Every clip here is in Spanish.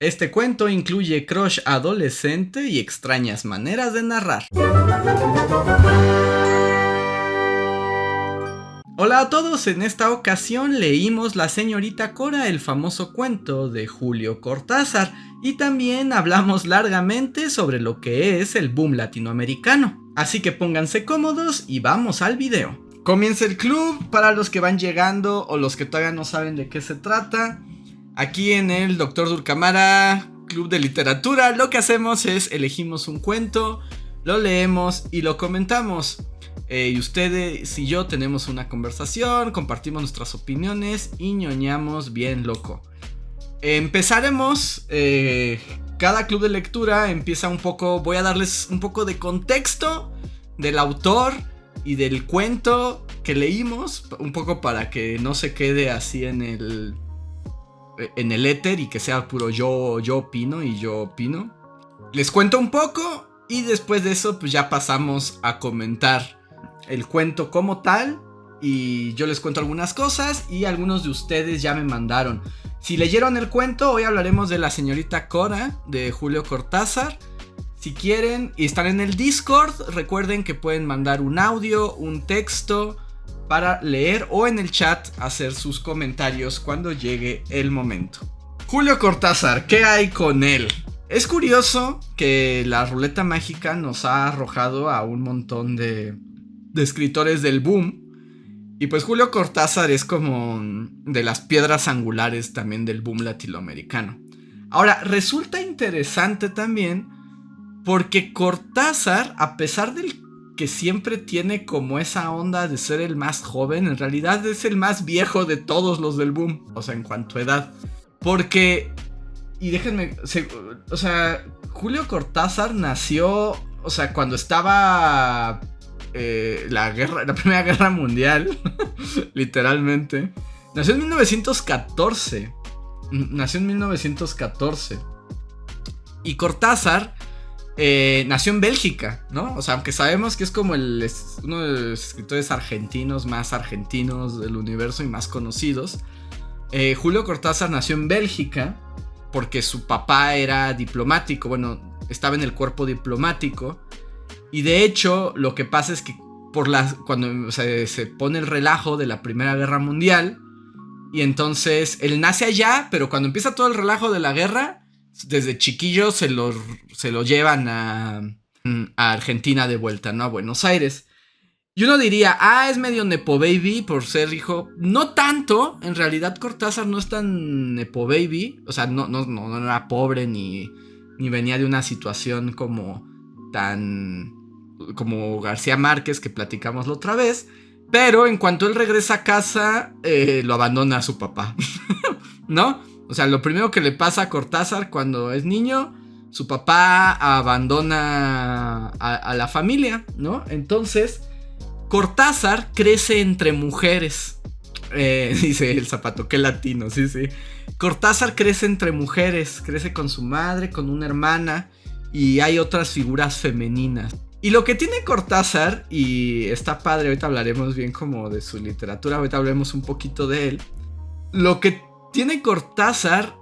Este cuento incluye crush adolescente y extrañas maneras de narrar. Hola a todos, en esta ocasión leímos La señorita Cora, el famoso cuento de Julio Cortázar, y también hablamos largamente sobre lo que es el boom latinoamericano. Así que pónganse cómodos y vamos al video. Comienza el club para los que van llegando o los que todavía no saben de qué se trata. Aquí en el Dr. Dulcamara Club de Literatura lo que hacemos es elegimos un cuento, lo leemos y lo comentamos. Y ustedes y yo tenemos una conversación, compartimos nuestras opiniones y ñoñamos bien loco. Empezaremos, cada club de lectura empieza un poco, voy a darles un poco de contexto del autor y del cuento que leímos, un poco para que no se quede así en el éter y que sea puro yo opino y yo opino. Les cuento un poco y después de eso pues ya pasamos a comentar el cuento como tal, y yo les cuento algunas cosas y algunos de ustedes ya me mandaron. Si leyeron el cuento, hoy hablaremos de La señorita Cora de Julio Cortázar. Si quieren y están en el Discord, recuerden que pueden mandar un audio, un texto para leer o en el chat hacer sus comentarios cuando llegue el momento. Julio Cortázar, ¿qué hay con él? Es curioso que la ruleta mágica nos ha arrojado a un montón de escritores del boom. Y pues Julio Cortázar es como de las piedras angulares también del boom latinoamericano. Ahora, resulta interesante también porque Cortázar, a pesar del que siempre tiene como esa onda de ser el más joven, en realidad es el más viejo de todos los del boom, o sea, en cuanto a edad. Porque, y déjenme, o sea, Julio Cortázar nació, o sea, cuando estaba la Primera Guerra Mundial, literalmente. Nació en 1914. Y Cortázar nació en Bélgica, ¿no? O sea, aunque sabemos que es como uno de los escritores argentinos más argentinos del universo y más conocidos, Julio Cortázar nació en Bélgica porque su papá era diplomático, bueno, estaba en el cuerpo diplomático. Y de hecho, lo que pasa es que cuando se pone el relajo de la Primera Guerra Mundial, y entonces él nace allá, pero cuando empieza todo el relajo de la guerra, desde chiquillo se lo llevan a Argentina de vuelta, ¿no? A Buenos Aires. Y uno diría, es medio nepo baby por ser hijo. No tanto, en realidad Cortázar no es tan nepo baby. O sea, no era pobre ni venía de una situación como García Márquez, que platicamos la otra vez. Pero en cuanto él regresa a casa, lo abandona a su papá, ¿no? O sea, lo primero que le pasa a Cortázar cuando es niño, su papá abandona a la familia, ¿no? Entonces, Cortázar crece entre mujeres. Dice el Zapato, qué latino, sí. Cortázar crece entre mujeres, crece con su madre, con una hermana, y hay otras figuras femeninas. Y lo que tiene Cortázar, y está padre, ahorita hablaremos bien como de su literatura, ahorita hablaremos un poquito de él. Lo que tiene Cortázar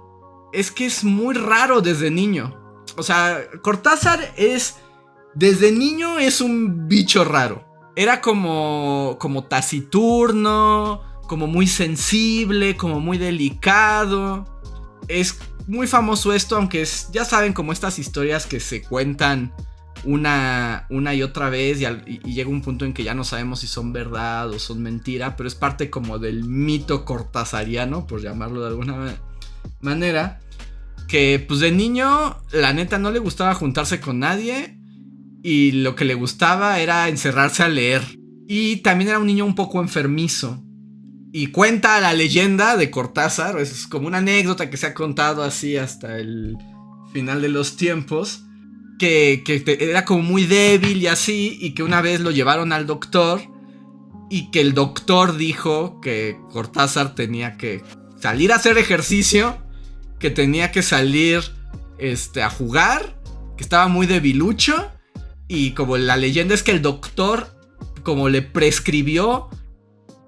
es que es muy raro desde niño. O sea, Cortázar desde niño es un bicho raro. Era como taciturno, como muy sensible, como muy delicado. Es muy famoso esto, aunque ya saben, como estas historias que se cuentan una y otra vez y llega un punto en que ya no sabemos si son verdad o son mentira, pero es parte como del mito cortázariano, por llamarlo de alguna manera, que pues de niño la neta no le gustaba juntarse con nadie y lo que le gustaba era encerrarse a leer, y también era un niño un poco enfermizo. Y cuenta la leyenda de Cortázar, es como una anécdota que se ha contado así hasta el final de los tiempos, que era como muy débil y así, y que una vez lo llevaron al doctor, y que el doctor dijo que Cortázar tenía que salir a hacer ejercicio, que tenía que salir a jugar, que estaba muy debilucho, y como la leyenda es que el doctor como le prescribió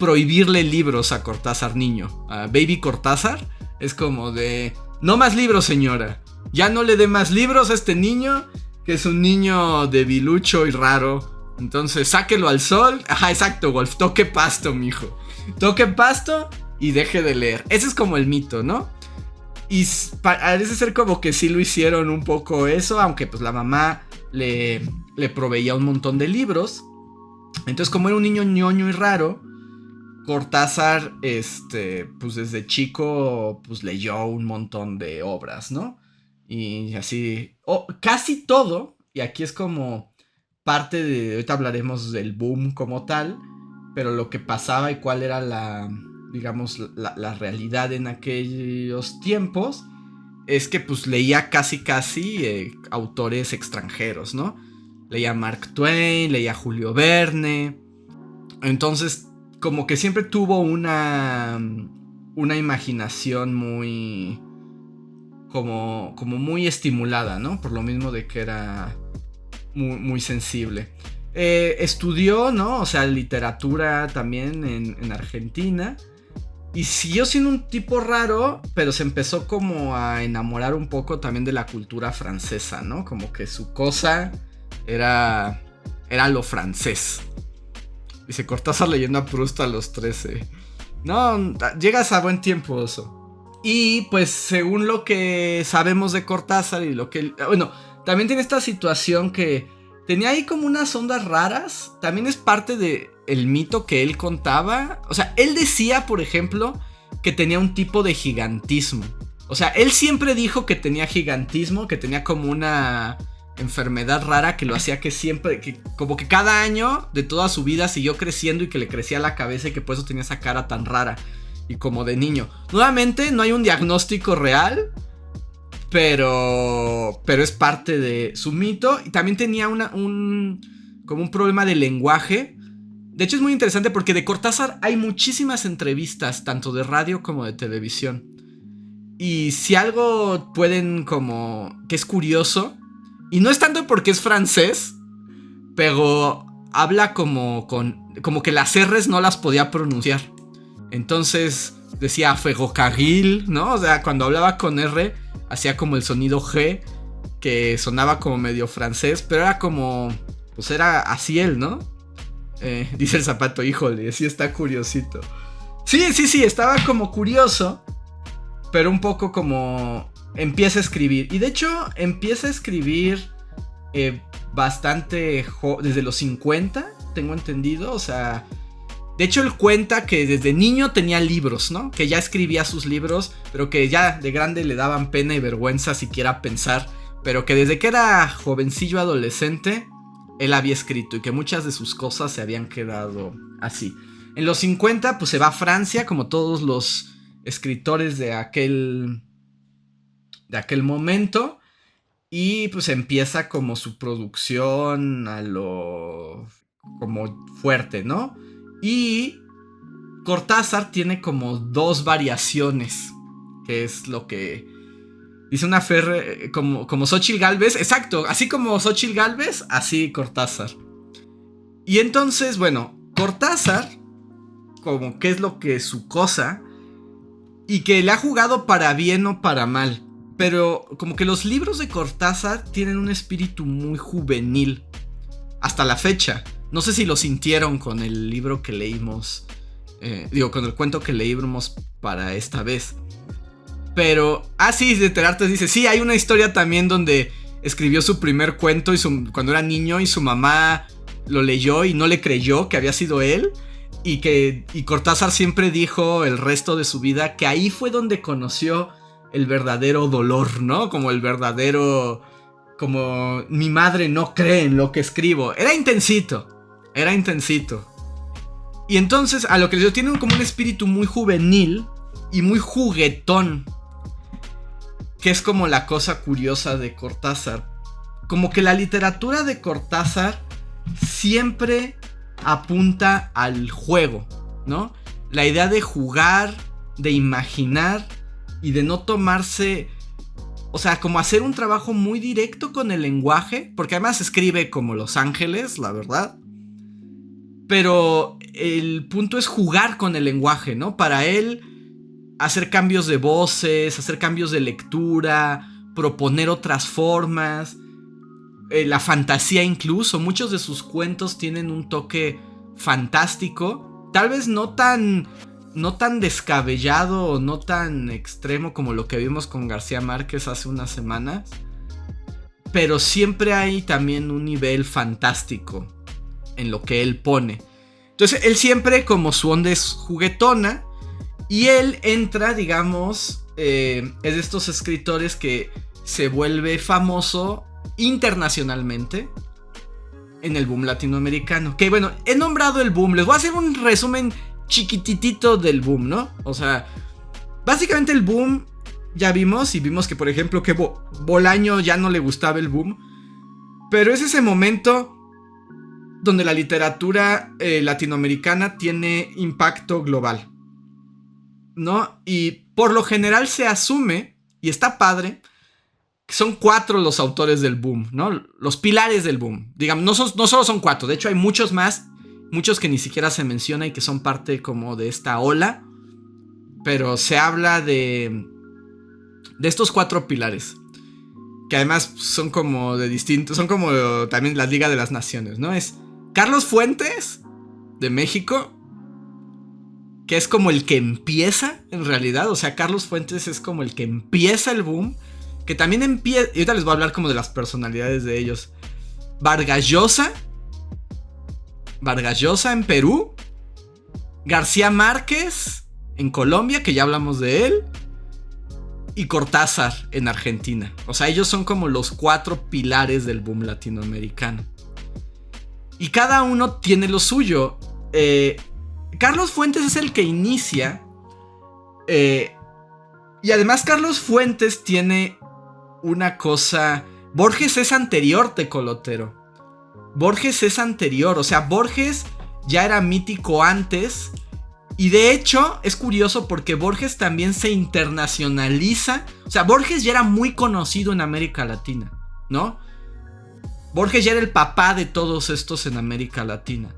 prohibirle libros a Cortázar niño, a Baby Cortázar. Es como de, No más libros, señora. Ya no le dé más libros a este niño, que es un niño debilucho y raro. Entonces, sáquelo al sol. Ajá, exacto, Wolf. Toque pasto, mijo. Toque pasto y deje de leer. Ese es como el mito, ¿no? Y parece ser como que sí lo hicieron un poco eso, aunque pues la mamá le proveía un montón de libros. Entonces, como era un niño ñoño y raro, Cortázar, pues desde chico, pues leyó un montón de obras, ¿no? Y así, casi todo, y aquí es como parte de, ahorita hablaremos del boom como tal, pero lo que pasaba y cuál era digamos, la realidad en aquellos tiempos, es que pues leía casi autores extranjeros, ¿no? Leía Mark Twain, leía Julio Verne, entonces como que siempre tuvo una imaginación muy como muy estimulada, ¿no? Por lo mismo de que era muy, muy sensible. Estudió, ¿no? O sea, literatura también en Argentina. Y siguió siendo un tipo raro, pero se empezó como a enamorar un poco también de la cultura francesa, ¿no? Como que su cosa era lo francés. Dice Cortázar leyendo a Proust a los 13. No, llegas a buen tiempo, Oso. Y pues según lo que sabemos de Cortázar y lo que... Bueno, también tiene esta situación que tenía ahí como unas ondas raras. También es parte de el mito que él contaba. O sea, él decía, por ejemplo, que tenía un tipo de gigantismo. O sea, él siempre dijo que tenía gigantismo, que tenía como una enfermedad rara que lo hacía que siempre, que como que cada año de toda su vida siguió creciendo y que le crecía la cabeza y que por eso tenía esa cara tan rara y como de niño. Nuevamente no hay un diagnóstico real, pero es parte de su mito. Y también tenía como un problema de lenguaje. De hecho es muy interesante porque de Cortázar hay muchísimas entrevistas, tanto de radio como de televisión. Y si algo pueden como que es curioso, y no es tanto porque es francés, pero habla como que las R's no las podía pronunciar. Entonces decía ferrocarril, ¿no? O sea, cuando hablaba con R, hacía como el sonido G, que sonaba como medio francés, pero era como, pues era así él, ¿no? Dice el Zapato, híjole, sí está curiosito. Sí, estaba como curioso, pero un poco como empieza a escribir. Y de hecho empieza a escribir bastante desde los 50, tengo entendido. O sea, de hecho él cuenta que desde niño tenía libros, ¿no? Que ya escribía sus libros, pero que ya de grande le daban pena y vergüenza siquiera pensar. Pero que desde que era jovencillo adolescente, él había escrito y que muchas de sus cosas se habían quedado así. En los 50 pues se va a Francia, como todos los escritores de aquel momento, y pues empieza como su producción a lo como fuerte, ¿no? Y Cortázar tiene como dos variaciones, que es lo que dice una Fer, como Xóchitl Gálvez, exacto, así como Xóchitl Gálvez, así Cortázar. Y entonces, bueno, Cortázar, como que es lo que es su cosa, y que le ha jugado para bien o para mal. Pero como que los libros de Cortázar tienen un espíritu muy juvenil. Hasta la fecha. No sé si lo sintieron con el libro que leímos. Con el cuento que leímos para esta vez. Pero... sí, de Terartes dice... Sí, hay una historia también donde escribió su primer cuento cuando era niño y su mamá lo leyó y no le creyó que había sido él. Y Cortázar siempre dijo el resto de su vida que ahí fue donde conoció el verdadero dolor, ¿no? Como el verdadero... Como mi madre no cree en lo que escribo. Era intensito. Y entonces, a lo que les digo, tiene como un espíritu muy juvenil y muy juguetón. Que es como la cosa curiosa de Cortázar. Como que la literatura de Cortázar siempre apunta al juego, ¿no? La idea de jugar, de imaginar y de no tomarse... O sea, como hacer un trabajo muy directo con el lenguaje, porque además escribe como Los Ángeles, la verdad. Pero el punto es jugar con el lenguaje, ¿no? Para él, hacer cambios de voces, hacer cambios de lectura, proponer otras formas, la fantasía incluso. Muchos de sus cuentos tienen un toque fantástico, tal vez no tan descabellado o no tan extremo como lo que vimos con García Márquez hace unas semanas, pero siempre hay también un nivel fantástico en lo que él pone. Entonces él siempre, como su onda es juguetona, y él entra, digamos, es de estos escritores que se vuelve famoso internacionalmente en el boom latinoamericano. Que bueno, he nombrado el boom, les voy a hacer un resumen chiquititito del boom, ¿no? O sea, básicamente el boom ya vimos, y vimos que por ejemplo que Bolaño ya no le gustaba el boom, pero es ese momento donde la literatura latinoamericana tiene impacto global, ¿no? Y por lo general se asume, y está padre, que son 4 los autores del boom, ¿no? Los pilares del boom. Digamos, no solo son 4, de hecho hay muchos más, muchos que ni siquiera se menciona y que son parte como de esta ola, pero se habla de estos 4 pilares, que además son como de distintos, son como también la Liga de las Naciones, ¿no? Es Carlos Fuentes, de México, que es como el que empieza, en realidad. O sea, Carlos Fuentes es como el que empieza el boom, que también empieza, y ahorita les voy a hablar como de las personalidades de ellos. Vargas Llosa en Perú, García Márquez en Colombia, que ya hablamos de él, y Cortázar en Argentina. O sea, ellos son como los 4 pilares del boom latinoamericano. Y cada uno tiene lo suyo. Carlos Fuentes es el que inicia. Y además Carlos Fuentes tiene una cosa. Borges es anterior, Tecolotero. Borges es anterior. O sea, Borges ya era mítico antes. Y de hecho es curioso porque Borges también se internacionaliza. O sea, Borges ya era muy conocido en América Latina, ¿no? Borges ya era el papá de todos estos en América Latina.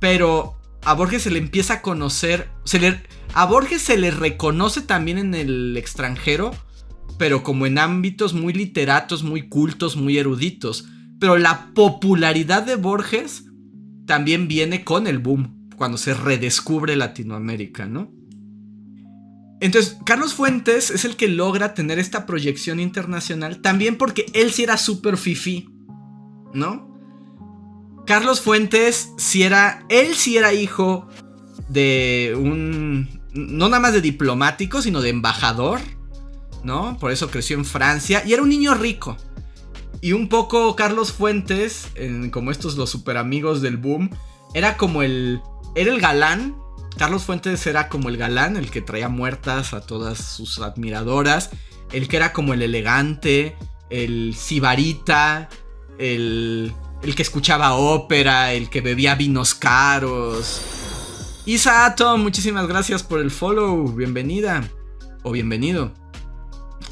Pero a Borges se le empieza a conocer, a Borges se le reconoce también en el extranjero, pero como en ámbitos muy literatos, muy cultos, muy eruditos. Pero la popularidad de Borges también viene con el boom, cuando se redescubre Latinoamérica, ¿no? Entonces, Carlos Fuentes es el que logra tener esta proyección internacional, también porque él sí era súper fifí, ¿no? Carlos Fuentes sí era hijo de un, no nada más de diplomático, sino de embajador, ¿no? Por eso creció en Francia y era un niño rico. Y un poco Carlos Fuentes, como estos los super amigos del boom, era el galán. Carlos Fuentes era como el galán, el que traía muertas a todas sus admiradoras, el que era como el elegante, el sibarita, el que escuchaba ópera, el que bebía vinos caros. Isa Atom, muchísimas gracias por el follow, bienvenida o bienvenido.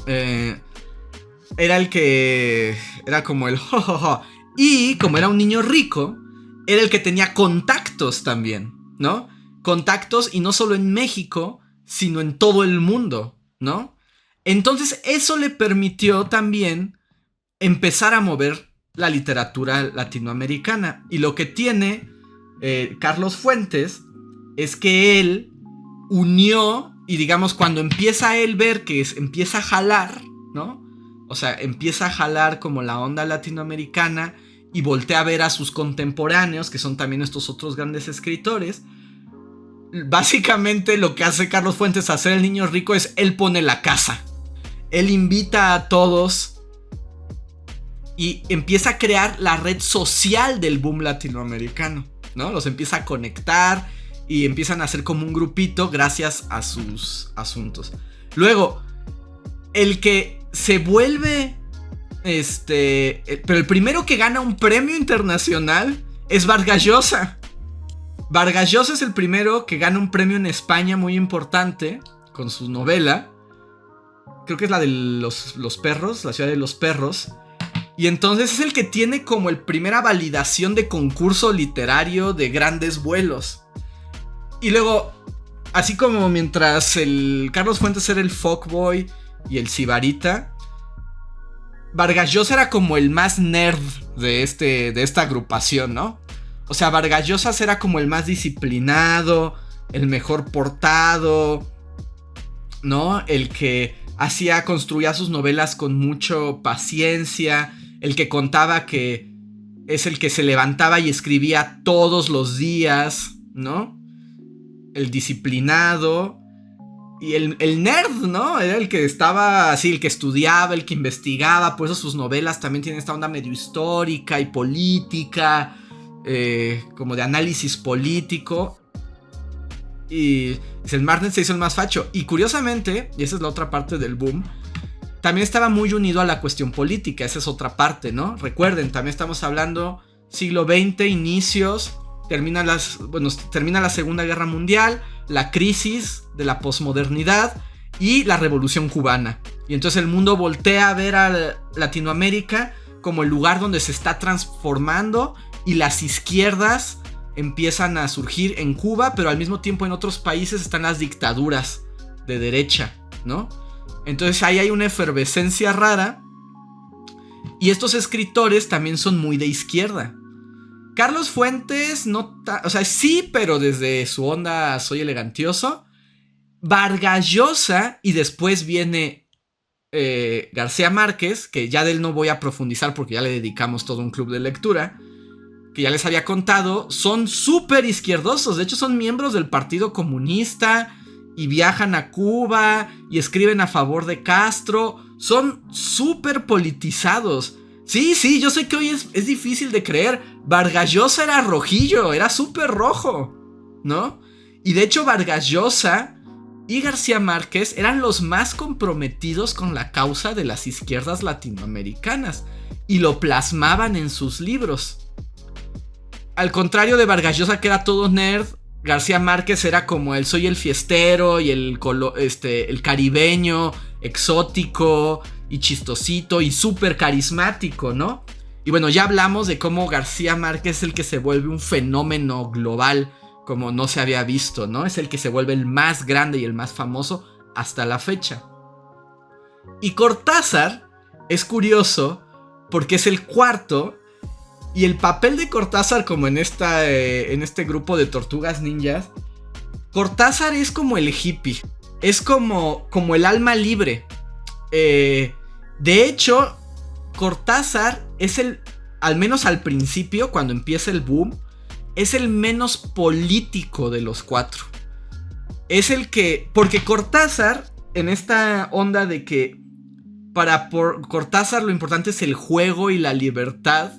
Era el que era como el jojojo. Y como era un niño rico, era el que tenía contactos también, ¿no? Contactos, y no solo en México, sino en todo el mundo, ¿no? Entonces eso le permitió también empezar a mover la literatura latinoamericana. Y lo que tiene Carlos Fuentes es que él unió, y digamos cuando empieza a él ver que empieza a jalar, ¿no? O sea, empieza a jalar como la onda latinoamericana y voltea a ver a sus contemporáneos, que son también estos otros grandes escritores. Básicamente lo que hace Carlos Fuentes a hacer el niño rico es él pone la casa. Él invita a todos y empieza a crear la red social del boom latinoamericano, ¿no? Los empieza a conectar y empiezan a hacer como un grupito gracias a sus asuntos. Luego, el que se vuelve pero el primero que gana un premio internacional es Vargas Llosa. Vargas Llosa es el primero que gana un premio en España muy importante con su novela. Creo que es la de los perros, la ciudad de los perros. Y entonces es el que tiene como el primera validación de concurso literario de grandes vuelos. Y luego así como mientras el Carlos Fuentes era el fuckboy y el sibarita, Vargas Llosa era como el más nerd de esta agrupación, ¿no? O sea, Vargas Llosa era como el más disciplinado, el mejor portado, ¿no? El que construía sus novelas con mucha paciencia, el que contaba que es el que se levantaba y escribía todos los días, ¿no? El disciplinado. Y el nerd, ¿no? Era el que estaba así, el que estudiaba, el que investigaba. Por eso sus novelas también tienen esta onda medio histórica y política, como de análisis político. Y el Martin se hizo el más facho. Y curiosamente, y esa es la otra parte del boom, también estaba muy unido a la cuestión política. Esa es otra parte, ¿no? Recuerden, también estamos hablando siglo XX, inicios. Termina la Segunda Guerra Mundial, la crisis de la posmodernidad y la Revolución Cubana. Y entonces el mundo voltea a ver a Latinoamérica como el lugar donde se está transformando, y las izquierdas empiezan a surgir en Cuba, pero al mismo tiempo en otros países están las dictaduras de derecha, ¿no? Entonces ahí hay una efervescencia rara, y estos escritores también son muy de izquierda. Carlos Fuentes o sea, sí, pero desde su onda soy elegantioso. Vargas Llosa, y después viene García Márquez, que ya de él no voy a profundizar porque ya le dedicamos todo un club de lectura, que ya les había contado, son súper izquierdosos. De hecho, son miembros del Partido Comunista y viajan a Cuba y escriben a favor de Castro. Son súper politizados. Sí, yo sé que hoy es difícil de creer. Vargas Llosa era rojillo, era súper rojo, ¿no? Y de hecho Vargas Llosa y García Márquez eran los más comprometidos con la causa de las izquierdas latinoamericanas, y lo plasmaban en sus libros. Al contrario de Vargas Llosa, que era todo nerd, García Márquez era como el soy el fiestero y el caribeño, exótico y chistosito y súper carismático, ¿no? Y bueno, ya hablamos de cómo García Márquez es el que se vuelve un fenómeno global como no se había visto, ¿no? Es el que se vuelve el más grande y el más famoso hasta la fecha. Y Cortázar es curioso porque es el cuarto, y el papel de Cortázar, como en este grupo de tortugas ninjas, Cortázar es como el hippie, es como el alma libre. De hecho, Cortázar es al menos al principio, cuando empieza el boom, es el menos político de los cuatro. Es el que, porque Cortázar, en esta onda de que por Cortázar lo importante es el juego y la libertad,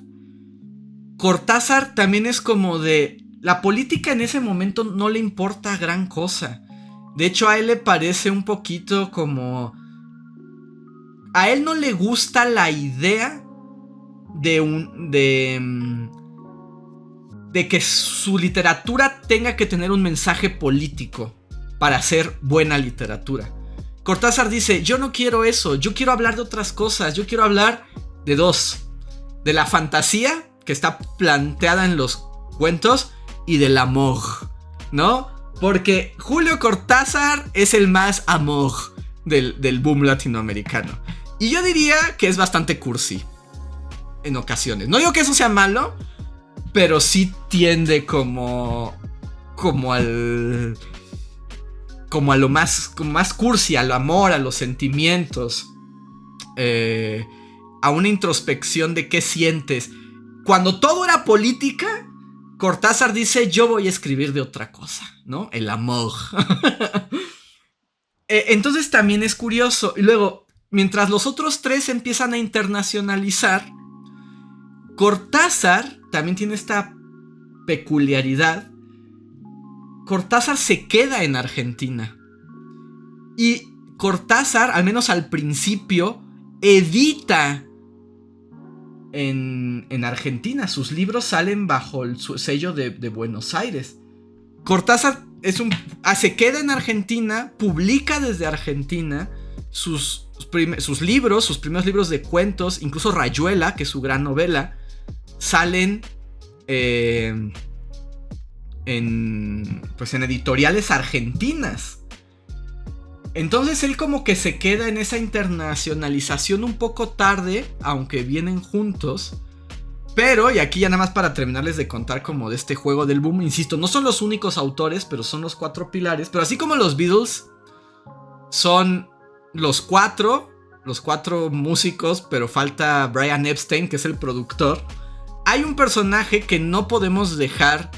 Cortázar también es como de, la política en ese momento no le importa gran cosa. De hecho, a él le parece un poquito como, a él no le gusta la idea de que su literatura tenga que tener un mensaje político para ser buena literatura. Cortázar dice, yo no quiero eso, yo quiero hablar de otras cosas, yo quiero hablar de de la fantasía que está planteada en los cuentos y del amor, ¿no? Porque Julio Cortázar es el más amor del boom latinoamericano. Y yo diría que es bastante cursi en ocasiones. No digo que eso sea malo, pero sí tiende como a lo más cursi, al amor, a los sentimientos, a una introspección de qué sientes. Cuando todo era política, Cortázar dice, yo voy a escribir de otra cosa, ¿no? El amor. Entonces también es curioso. Y luego, mientras los otros tres empiezan a internacionalizar, Cortázar también tiene esta peculiaridad. Cortázar se queda en Argentina. Y Cortázar, al menos al principio, edita en Argentina. Sus libros salen bajo el sello de Buenos Aires. Cortázar se queda en Argentina, publica desde Argentina sus libros, sus primeros libros de cuentos, incluso Rayuela, que es su gran novela, salen pues en editoriales argentinas. Entonces él como que se queda en esa internacionalización un poco tarde, aunque vienen juntos. Pero, y aquí ya nada más para terminarles de contar como de este juego del boom, insisto, no son los únicos autores, pero son los 4 pilares. Pero así como los Beatles son los cuatro músicos, pero falta Brian Epstein, que es el productor. Hay un personaje que no podemos dejar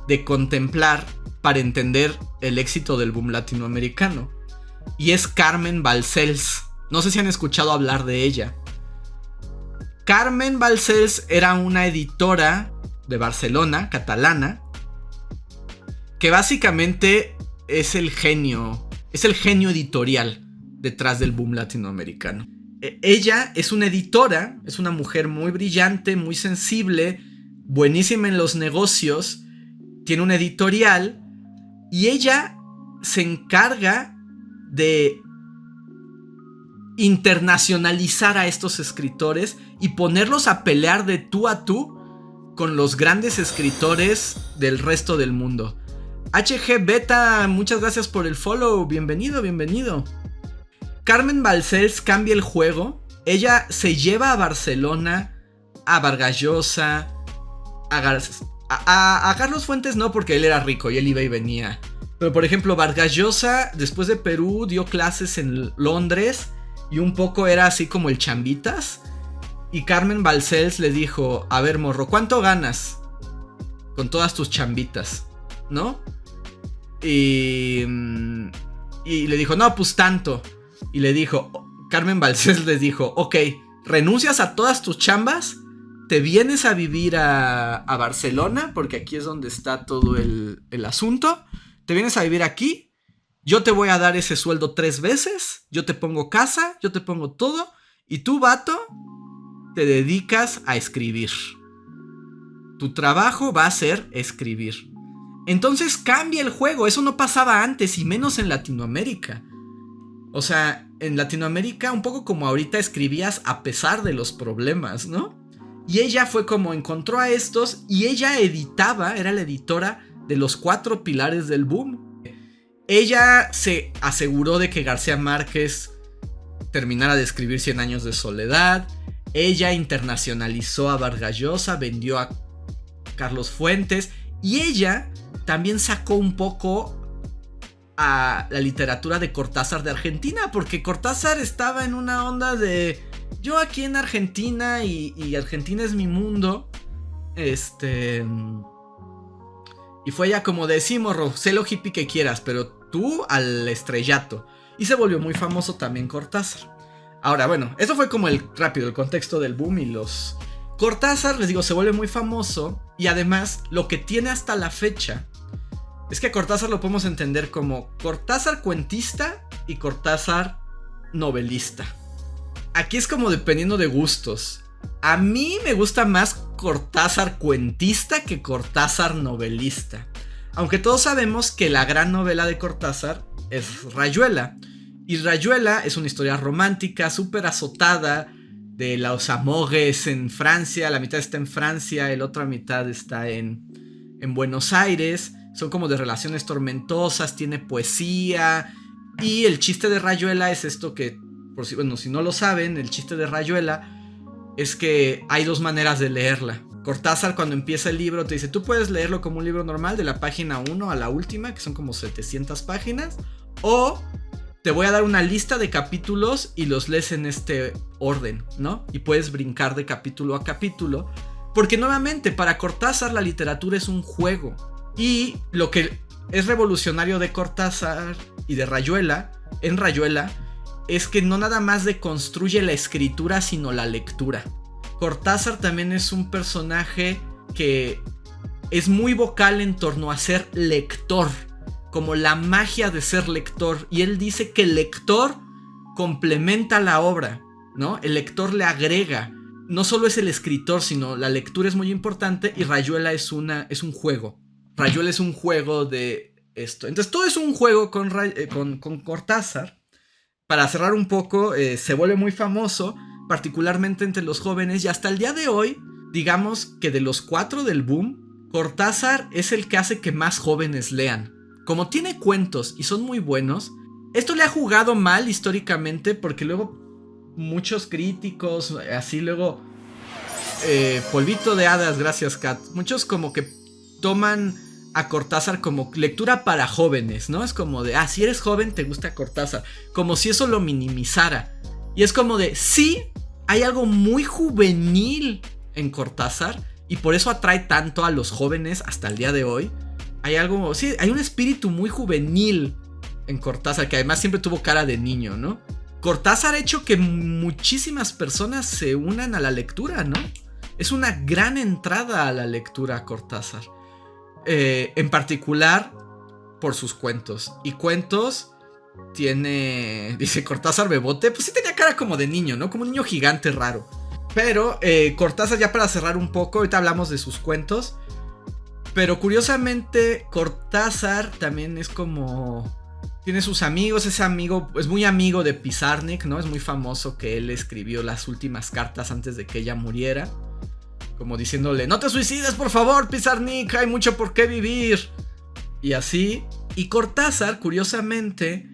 de contemplar para entender el éxito del boom latinoamericano. Y es Carmen Balcells. No sé si han escuchado hablar de ella. Carmen Balcells era una editora de Barcelona, catalana, que básicamente es el genio editorial detrás del boom latinoamericano. Ella es una editora, es una mujer muy brillante, muy sensible, buenísima en los negocios, tiene una editorial y ella se encarga de internacionalizar a estos escritores y ponerlos a pelear de tú a tú con los grandes escritores del resto del mundo. HG Beta, muchas gracias por el follow, bienvenido. Carmen Balcells cambia el juego. Ella se lleva a Barcelona a Vargas Llosa, a Carlos Fuentes no, porque él era rico y él iba y venía. Pero por ejemplo Vargas Llosa después de Perú dio clases en Londres y un poco era así como el chambitas. Y Carmen Balcells le dijo: a ver, morro, ¿cuánto ganas con todas tus chambitas? ¿No? Y le dijo: no, pues tanto. Y le dijo, Carmen Balcells les dijo: ok, renuncias a todas tus chambas, te vienes a vivir a Barcelona, porque aquí es donde está todo el asunto. Te vienes a vivir aquí, yo te voy a dar ese sueldo 3 veces, yo te pongo casa, yo te pongo todo, y tú, vato, te dedicas a escribir. Tu trabajo va a ser escribir. Entonces cambia el juego, eso no pasaba antes, y menos en Latinoamérica. O sea, en Latinoamérica, un poco como ahorita, escribías a pesar de los problemas, ¿no? Y ella fue como encontró a estos, y ella editaba, era la editora de los 4 pilares del boom. Ella se aseguró de que García Márquez terminara de escribir 100 años de soledad. Ella internacionalizó a Vargas Llosa, vendió a Carlos Fuentes, y ella también sacó un poco a la literatura de Cortázar de Argentina, porque Cortázar estaba en una onda de yo aquí en Argentina y Argentina es mi mundo. Y fue ella como de: sí, morro, sé lo hippie que quieras, pero tú al estrellato. Y se volvió muy famoso también Cortázar. Ahora, bueno, eso fue como el contexto del boom y los... Cortázar, les digo, se vuelve muy famoso. Y además, lo que tiene hasta la fecha es que a Cortázar lo podemos entender como Cortázar cuentista y Cortázar novelista. Aquí es como dependiendo de gustos. A mí me gusta más Cortázar cuentista que Cortázar novelista. Aunque todos sabemos que la gran novela de Cortázar es Rayuela. Y Rayuela es una historia romántica, súper azotada, de los amores en Francia. La mitad está en Francia, la otra mitad está en Buenos Aires. Son como de relaciones tormentosas, tiene poesía. Y el chiste de Rayuela es esto que, si no lo saben, el chiste de Rayuela es que hay 2 maneras de leerla. Cortázar, cuando empieza el libro, te dice: tú puedes leerlo como un libro normal, de la página 1 a la última, que son como 700 páginas, o te voy a dar una lista de capítulos y los lees en este orden, ¿no? Y puedes brincar de capítulo a capítulo, porque nuevamente, para Cortázar la literatura es un juego. Y lo que es revolucionario de Cortázar y de Rayuela, en Rayuela, es que no nada más deconstruye la escritura, sino la lectura. Cortázar también es un personaje que es muy vocal en torno a ser lector, como la magia de ser lector. Y él dice que el lector complementa la obra, ¿no? El lector le agrega. No solo es el escritor, sino la lectura es muy importante. Y Rayuela es un juego. Rayuela es un juego de esto. Entonces todo es un juego con Cortázar. Para cerrar un poco, se vuelve muy famoso, particularmente entre los jóvenes, y hasta el día de hoy, digamos que de los 4 del boom, Cortázar es el que hace que más jóvenes lean. Como tiene cuentos y son muy buenos, esto le ha jugado mal históricamente porque luego muchos críticos, así luego... polvito de hadas, gracias Kat. Muchos como que toman a Cortázar como lectura para jóvenes, ¿no? Es como de, si eres joven te gusta Cortázar. Como si eso lo minimizara. Y es como de, sí, hay algo muy juvenil en Cortázar y por eso atrae tanto a los jóvenes hasta el día de hoy. Hay algo, sí, hay un espíritu muy juvenil en Cortázar, que además siempre tuvo cara de niño, ¿no? Cortázar ha hecho que muchísimas personas se unan a la lectura, ¿no? Es una gran entrada a la lectura Cortázar. En particular por sus cuentos. Y cuentos tiene... Dice Cortázar Bebote. Pues sí tenía cara como de niño, ¿no? Como un niño gigante raro. Pero Cortázar, ya para cerrar un poco, ahorita hablamos de sus cuentos. Pero curiosamente Cortázar también es como... Tiene sus amigos, ese amigo es muy amigo de Pizarnik, ¿no? Es muy famoso que él escribió las últimas cartas antes de que ella muriera. Como diciéndole, no te suicides por favor, Pizarnik, hay mucho por qué vivir. Y así. Y Cortázar, curiosamente,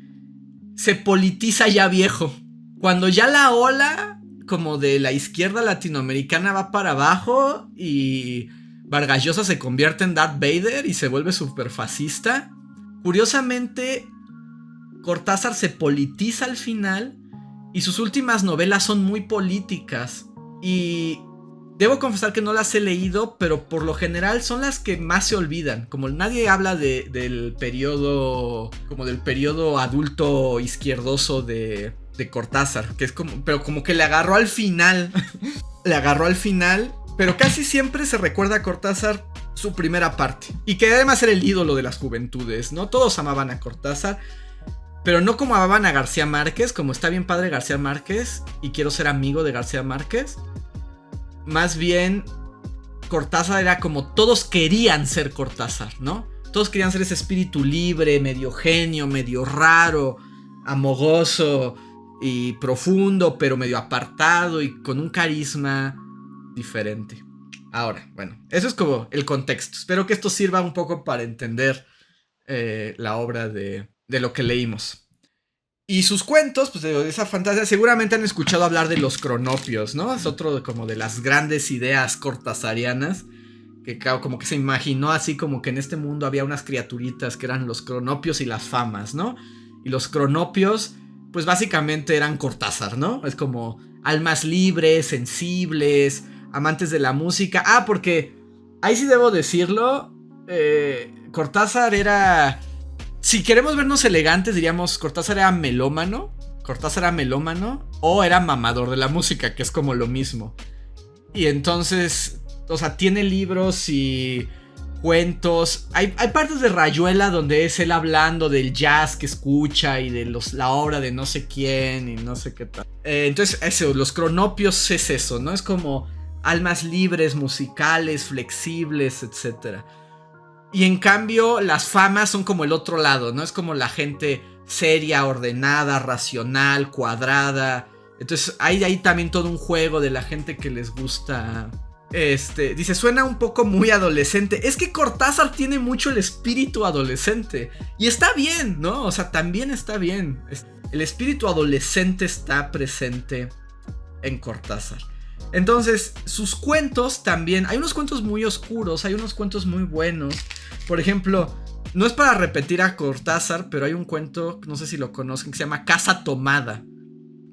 se politiza ya viejo. Cuando ya la ola, como de la izquierda latinoamericana, va para abajo y Vargas Llosa se convierte en Darth Vader y se vuelve súper fascista. Curiosamente, Cortázar se politiza al final y sus últimas novelas son muy políticas. Y debo confesar que no las he leído, pero por lo general son las que más se olvidan. Como nadie habla del periodo, como del periodo adulto izquierdoso de Cortázar, que es como, pero como que le agarró al final. Le agarró al final, pero casi siempre se recuerda a Cortázar su primera parte. Y que además era el ídolo de las juventudes, ¿no? Todos amaban a Cortázar, pero no como amaban a García Márquez, como está bien padre García Márquez y quiero ser amigo de García Márquez. Más bien, Cortázar era como todos querían ser Cortázar, ¿no? Todos querían ser ese espíritu libre, medio genio, medio raro, amogoso y profundo, pero medio apartado y con un carisma diferente. Ahora, bueno, eso es como el contexto. Espero que esto sirva un poco para entender la obra de lo que leímos. Y sus cuentos, pues de esa fantasía, seguramente han escuchado hablar de los cronopios, ¿no? Es otro como de las grandes ideas cortasarianas, que como que se imaginó así como que en este mundo había unas criaturitas que eran los cronopios y las famas, ¿no? Y los cronopios, pues básicamente eran Cortázar, ¿no? Es como almas libres, sensibles, amantes de la música. Porque ahí sí debo decirlo, Cortázar era... Si queremos vernos elegantes, diríamos Cortázar era melómano. Cortázar era melómano o era mamador de la música, que es como lo mismo. Y entonces, o sea, tiene libros y cuentos. Hay partes de Rayuela donde es él hablando del jazz que escucha y de la obra de no sé quién y no sé qué tal. Entonces, eso, los cronopios es eso, ¿no? Es como almas libres, musicales, flexibles, etcétera. Y en cambio las famas son como el otro lado, ¿no? Es como la gente seria, ordenada, racional, cuadrada. Entonces hay ahí también todo un juego de la gente que les gusta. Dice, suena un poco muy adolescente. Es que Cortázar tiene mucho el espíritu adolescente. Y está bien, ¿no? O sea, también está bien. El espíritu adolescente está presente en Cortázar. Entonces, sus cuentos también. Hay unos cuentos muy oscuros, hay unos cuentos muy buenos. Por ejemplo, no es para repetir a Cortázar, pero hay un cuento, no sé si lo conocen, que se llama Casa Tomada,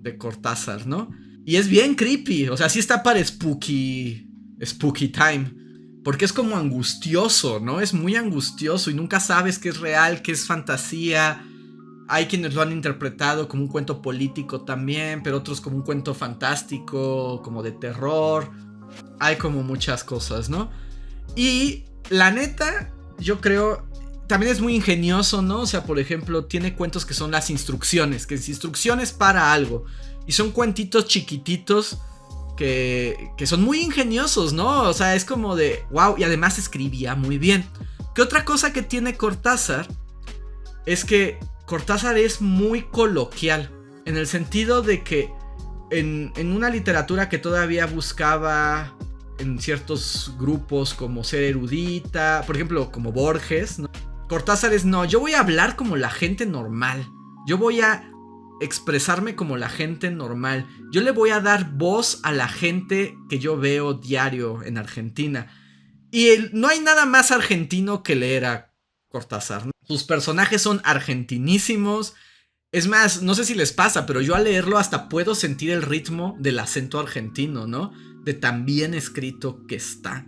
de Cortázar, ¿no? Y es bien creepy, o sea, sí está para spooky time. Porque es como angustioso, ¿no? Es muy angustioso y nunca sabes qué es real, qué es fantasía. Hay quienes lo han interpretado como un cuento político también, pero otros como un cuento fantástico, como de terror. Hay como muchas cosas, ¿no? Y la neta, yo creo, también es muy ingenioso, ¿no? O sea, por ejemplo, tiene cuentos que son las instrucciones, que es instrucciones para algo. Y son cuentitos chiquititos que son muy ingeniosos, ¿no? O sea, es como de, wow, y además escribía muy bien. ¿Qué otra cosa que tiene Cortázar? Es que Cortázar es muy coloquial, en el sentido de que en una literatura que todavía buscaba en ciertos grupos como ser erudita, por ejemplo, como Borges, ¿no? Cortázar es no, yo voy a hablar como la gente normal, yo voy a expresarme como la gente normal, yo le voy a dar voz a la gente que yo veo diario en Argentina. Y no hay nada más argentino que leer a Cortázar, ¿no? Sus personajes son argentinísimos. Es más, no sé si les pasa, pero yo al leerlo hasta puedo sentir el ritmo del acento argentino, ¿no? De tan bien escrito que está.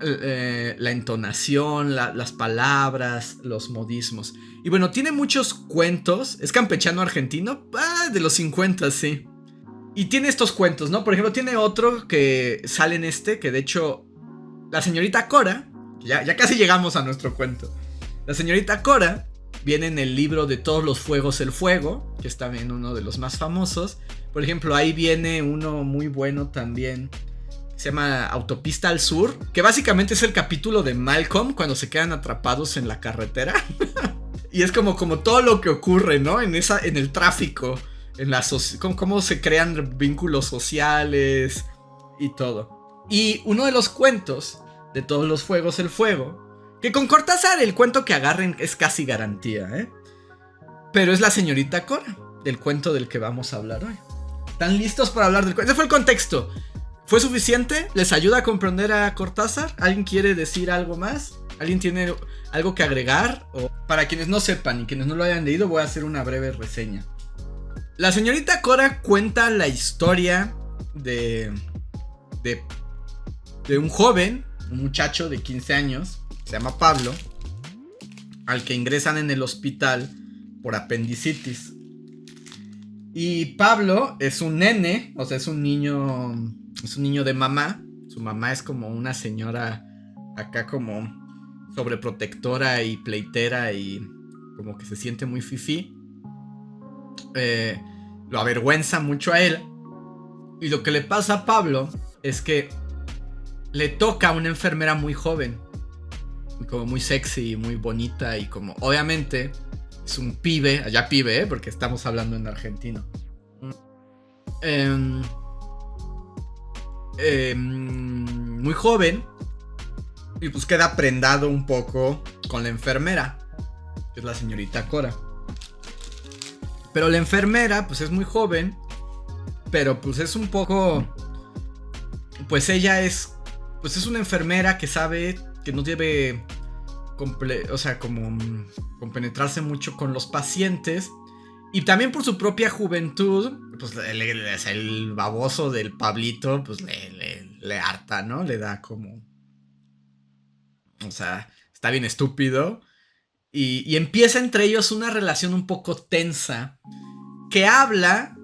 La entonación, las palabras, los modismos. Y bueno, tiene muchos cuentos. Es campechano argentino, de los 50, sí. Y tiene estos cuentos, ¿no? Por ejemplo, tiene otro que sale en que de hecho, la señorita Cora, ya casi llegamos a nuestro cuento. La señorita Cora viene en el libro de Todos los fuegos el fuego, que es también uno de los más famosos. Por ejemplo, ahí viene uno muy bueno también, se llama Autopista al Sur, que básicamente es el capítulo de Malcolm cuando se quedan atrapados en la carretera. Y es como todo lo que ocurre, ¿no? En el tráfico, en cómo se crean vínculos sociales y todo. Y uno de los cuentos de Todos los fuegos el fuego, que con Cortázar el cuento que agarren es casi garantía, ¿eh? Pero es la señorita Cora, del cuento del que vamos a hablar hoy. ¿Están listos para hablar del cuento? Ese fue el contexto. ¿Fue suficiente? ¿Les ayuda a comprender a Cortázar? ¿Alguien quiere decir algo más? ¿Alguien tiene algo que agregar? O para quienes no sepan y quienes no lo hayan leído, voy a hacer una breve reseña. La señorita Cora cuenta la historia de un joven, un muchacho de 15 años, se llama Pablo, al que ingresan en el hospital por apendicitis. Y Pablo es un nene, o sea, es un niño de mamá. Su mamá es como una señora acá como sobreprotectora y pleitera y como que se siente muy fifí. Lo avergüenza mucho a él. Y lo que le pasa a Pablo es que le toca a una enfermera muy joven, como muy sexy, muy bonita y como obviamente es un pibe, allá pibe, porque estamos hablando en argentino. Muy joven. Y pues queda prendado un poco con la enfermera, que es la señorita Cora. Pero la enfermera pues es muy joven, pero pues es un poco, pues ella es, pues es una enfermera que sabe que no debe o sea, como compenetrarse mucho con los pacientes. Y también por su propia juventud, pues el baboso del Pablito, pues le harta, ¿no? Le da como, o sea, está bien estúpido. Y empieza entre ellos una relación un poco tensa, que habla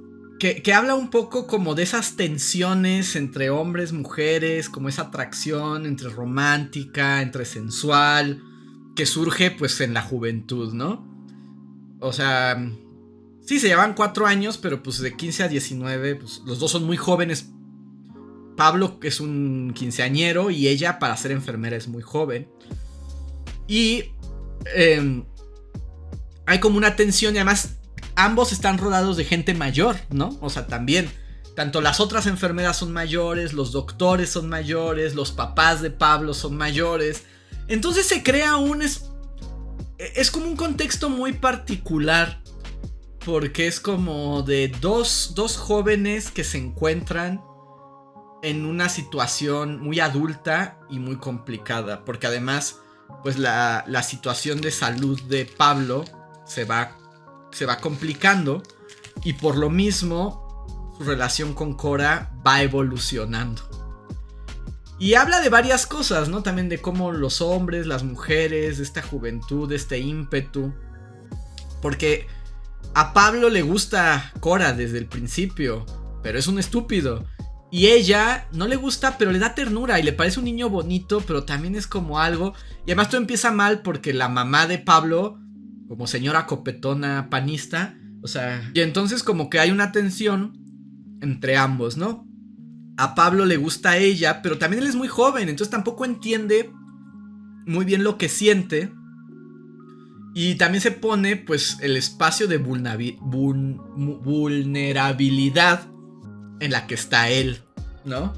un poco como de esas tensiones entre hombres, mujeres, como esa atracción entre romántica, entre sensual, que surge pues en la juventud, ¿no? O sea, sí, se llevan 4 años, pero pues de 15 a 19, pues los dos son muy jóvenes. Pablo es un quinceañero y ella para ser enfermera es muy joven. Y hay como una tensión y además ambos están rodeados de gente mayor, ¿no? O sea, también, tanto las otras enfermeras son mayores, los doctores son mayores, los papás de Pablo son mayores. Entonces se crea es como un contexto muy particular, porque es como de dos jóvenes que se encuentran en una situación muy adulta y muy complicada, porque además pues la situación de salud de Pablo se va complicando y por lo mismo su relación con Cora va evolucionando. Y habla de varias cosas, ¿no? También de cómo los hombres, las mujeres, de esta juventud, de este ímpetu. Porque a Pablo le gusta Cora desde el principio, pero es un estúpido. Y ella no le gusta, pero le da ternura y le parece un niño bonito, pero también es como algo. Y además todo empieza mal porque la mamá de Pablo, como señora copetona panista, o sea, y entonces como que hay una tensión entre ambos, ¿no? A Pablo le gusta a ella, pero también él es muy joven, entonces tampoco entiende muy bien lo que siente. Y también se pone pues el espacio de vulnerabilidad en la que está él, ¿no?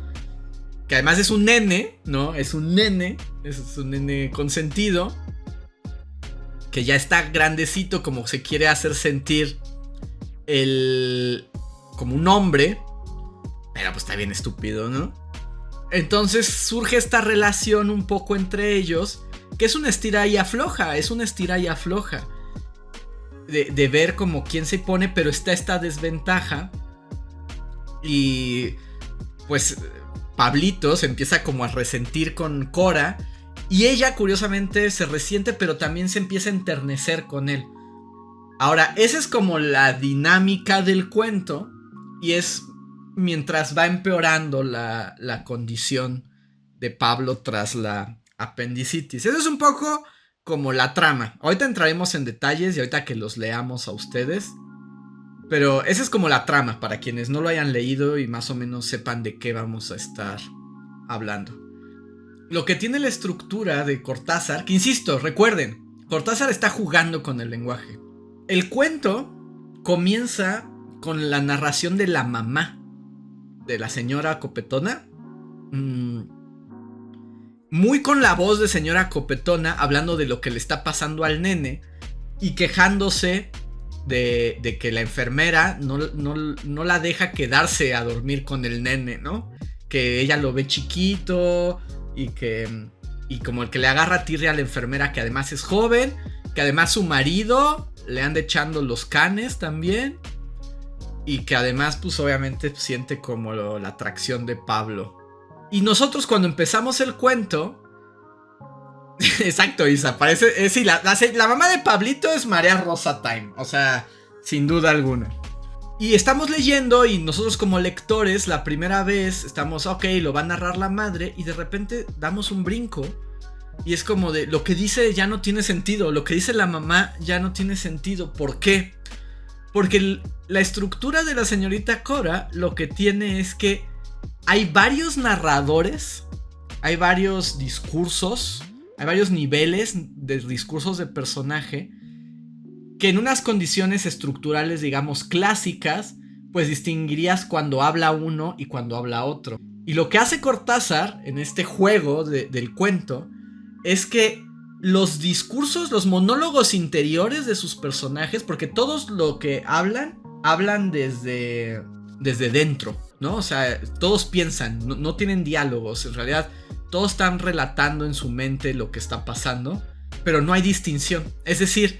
que además es un nene, ¿no? Es un nene consentido, que ya está grandecito, como se quiere hacer sentir como un hombre, pero pues está bien estúpido, ¿no? Entonces surge esta relación un poco entre ellos, que es una estira y afloja, de ver como quién se pone, pero está esta desventaja. Y pues Pablito se empieza como a resentir con Cora, y ella curiosamente se resiente, pero también se empieza a enternecer con él. Ahora, esa es como la dinámica del cuento, y es mientras va empeorando la condición de Pablo tras la apendicitis. Eso es un poco como la trama. Ahorita entraremos en detalles y ahorita que los leamos a ustedes. Pero esa es como la trama, para quienes no lo hayan leído y más o menos sepan de qué vamos a estar hablando. Lo que tiene la estructura de Cortázar, que insisto, recuerden, Cortázar está jugando con el lenguaje. El cuento comienza con la narración de la mamá de la señora Copetona, muy con la voz de señora Copetona, hablando de lo que le está pasando al nene y quejándose de que la enfermera no la deja quedarse a dormir con el nene, ¿no? Que ella lo ve chiquito y como el que le agarra tirria a la enfermera, que además es joven, que además su marido le anda echando los canes también, y que además pues obviamente siente como la atracción de Pablo. Y nosotros cuando empezamos el cuento... Exacto, Isa, parece... sí, la mamá de Pablito es María Rosa Time, o sea, sin duda alguna. Y estamos leyendo y nosotros como lectores la primera vez estamos, ok, lo va a narrar la madre, y de repente damos un brinco. Y es como de, lo que dice ya no tiene sentido, lo que dice la mamá ya no tiene sentido. ¿Por qué? Porque la estructura de la señorita Cora lo que tiene es que hay varios narradores, hay varios discursos, hay varios niveles de discursos de personaje que en unas condiciones estructurales, digamos, clásicas, pues distinguirías cuando habla uno y cuando habla otro. Y lo que hace Cortázar en este juego del cuento es que los discursos, los monólogos interiores de sus personajes, porque todos lo que hablan desde dentro, ¿no? O sea, todos piensan, no tienen diálogos, en realidad todos están relatando en su mente lo que está pasando, pero no hay distinción. Es decir,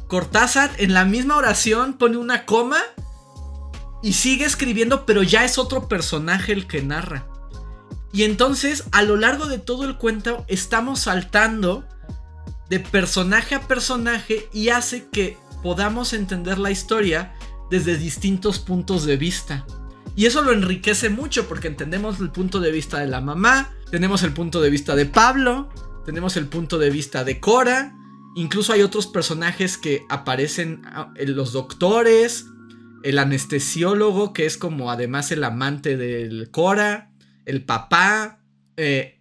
Cortázar en la misma oración pone una coma y sigue escribiendo, pero ya es otro personaje el que narra. Y entonces, a lo largo de todo el cuento, estamos saltando de personaje a personaje y hace que podamos entender la historia desde distintos puntos de vista. Y eso lo enriquece mucho porque entendemos el punto de vista de la mamá, tenemos el punto de vista de Pablo, tenemos el punto de vista de Cora, incluso hay otros personajes que aparecen, los doctores, el anestesiólogo que es como además el amante del Cora, el papá.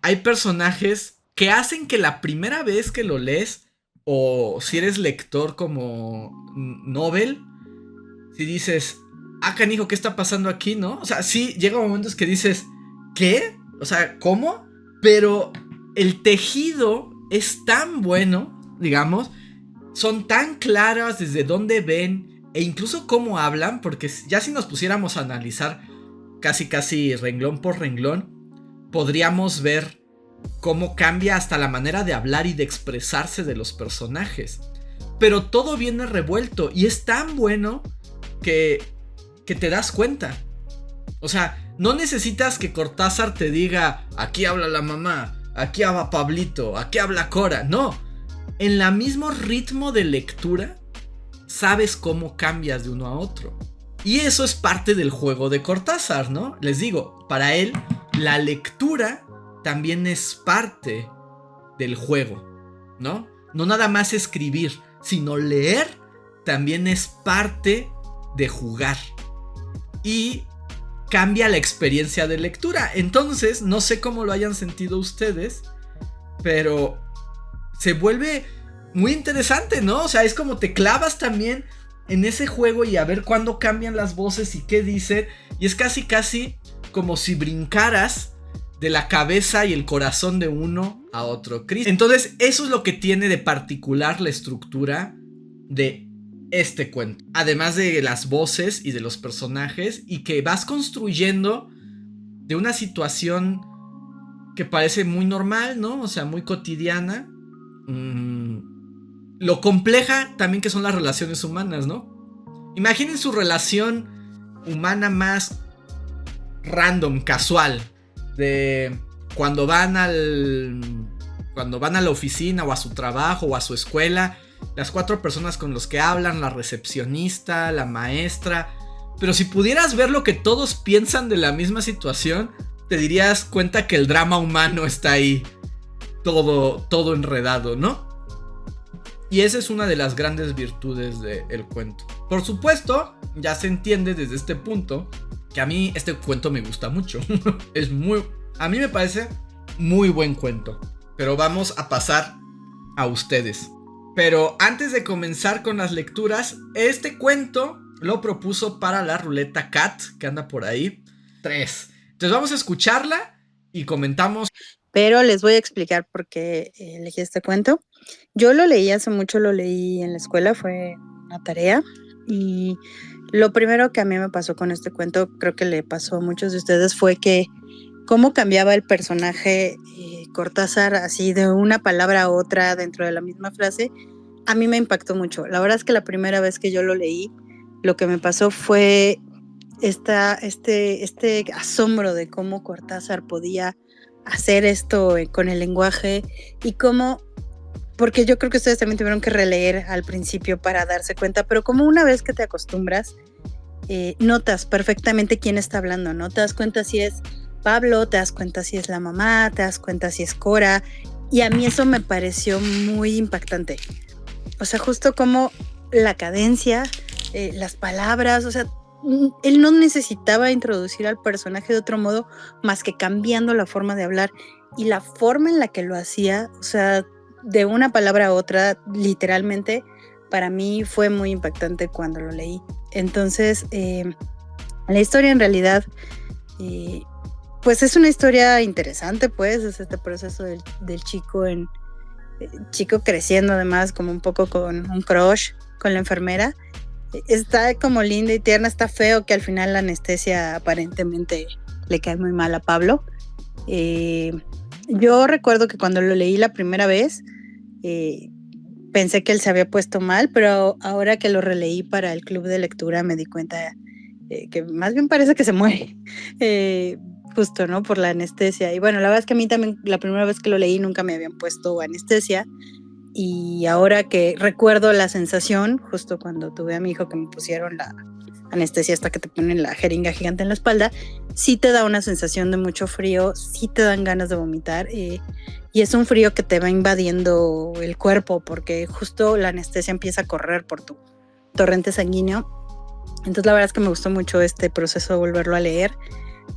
Hay personajes que hacen que la primera vez que lo lees, o si eres lector como novel, si dices, canijo, ¿qué está pasando aquí, no? O sea, sí, llega momentos que dices, ¿qué? O sea, ¿cómo? Pero el tejido es tan bueno, digamos, son tan claras desde dónde ven e incluso cómo hablan, porque ya si nos pusiéramos a analizar casi renglón por renglón, podríamos ver cómo cambia hasta la manera de hablar y de expresarse de los personajes. Pero todo viene revuelto y es tan bueno que te das cuenta. O sea, no necesitas que Cortázar te diga, aquí habla la mamá, aquí habla Pablito, aquí habla Cora. No, en el mismo ritmo de lectura sabes cómo cambias de uno a otro. Y eso es parte del juego de Cortázar, ¿no? Les digo, para él la lectura también es parte del juego, ¿no? No nada más escribir, sino leer también es parte de jugar. Y cambia la experiencia de lectura. Entonces, no sé cómo lo hayan sentido ustedes, pero se vuelve muy interesante, ¿no? O sea, es como te clavas también en ese juego y a ver cuándo cambian las voces y qué dicen. Y es casi como si brincaras de la cabeza y el corazón de uno a otro. Entonces, eso es lo que tiene de particular la estructura de este cuento. Además de las voces y de los personajes, y que vas construyendo de una situación que parece muy normal, ¿no? O sea, muy cotidiana. Lo compleja también que son las relaciones humanas, ¿no? Imaginen su relación humana más random, casual, de cuando van a la oficina o a su trabajo o a su escuela, las 4 personas con los que hablan, la recepcionista, la maestra. Pero si pudieras ver lo que todos piensan de la misma situación, te darías cuenta que el drama humano está ahí, todo enredado, ¿no? Y esa es una de las grandes virtudes del cuento. Por supuesto, ya se entiende desde este punto que a mí este cuento me gusta mucho. A mí me parece muy buen cuento. Pero vamos a pasar a ustedes. Pero antes de comenzar con las lecturas, este cuento lo propuso para la ruleta Cat, que anda por ahí, 3. Entonces vamos a escucharla y comentamos. Pero les voy a explicar por qué elegí este cuento. Yo lo leí hace mucho, lo leí en la escuela, fue una tarea. Y lo primero que a mí me pasó con este cuento, creo que le pasó a muchos de ustedes, fue que cómo cambiaba el personaje Cortázar así de una palabra a otra dentro de la misma frase, a mí me impactó mucho. La verdad es que la primera vez que yo lo leí, lo que me pasó fue este asombro de cómo Cortázar podía hacer esto con el lenguaje y cómo, porque yo creo que ustedes también tuvieron que releer al principio para darse cuenta, pero como una vez que te acostumbras, notas perfectamente quién está hablando, ¿no? Te das cuenta si es Pablo, te das cuenta si es la mamá, te das cuenta si es Cora, y a mí eso me pareció muy impactante. O sea, justo como la cadencia, las palabras, o sea, él no necesitaba introducir al personaje de otro modo más que cambiando la forma de hablar, y la forma en la que lo hacía, o sea, de una palabra a otra, literalmente, para mí fue muy impactante cuando lo leí. Entonces, la historia en realidad, pues es una historia interesante, pues, es este proceso del chico creciendo, además, como un poco con un crush con la enfermera. Está como linda y tierna, está feo que al final la anestesia aparentemente le cae muy mal a Pablo. Yo recuerdo que cuando lo leí la primera vez, pensé que él se había puesto mal, pero ahora que lo releí para el club de lectura me di cuenta que más bien parece que se muere, justo, ¿no? Por la anestesia. Y bueno, la verdad es que a mí también la primera vez que lo leí nunca me habían puesto anestesia. Y ahora que recuerdo la sensación, justo cuando tuve a mi hijo que me pusieron la anestesia hasta que te ponen la jeringa gigante en la espalda, sí te da una sensación de mucho frío, sí te dan ganas de vomitar, y es un frío que te va invadiendo el cuerpo porque justo la anestesia empieza a correr por tu torrente sanguíneo. Entonces la verdad es que me gustó mucho este proceso de volverlo a leer,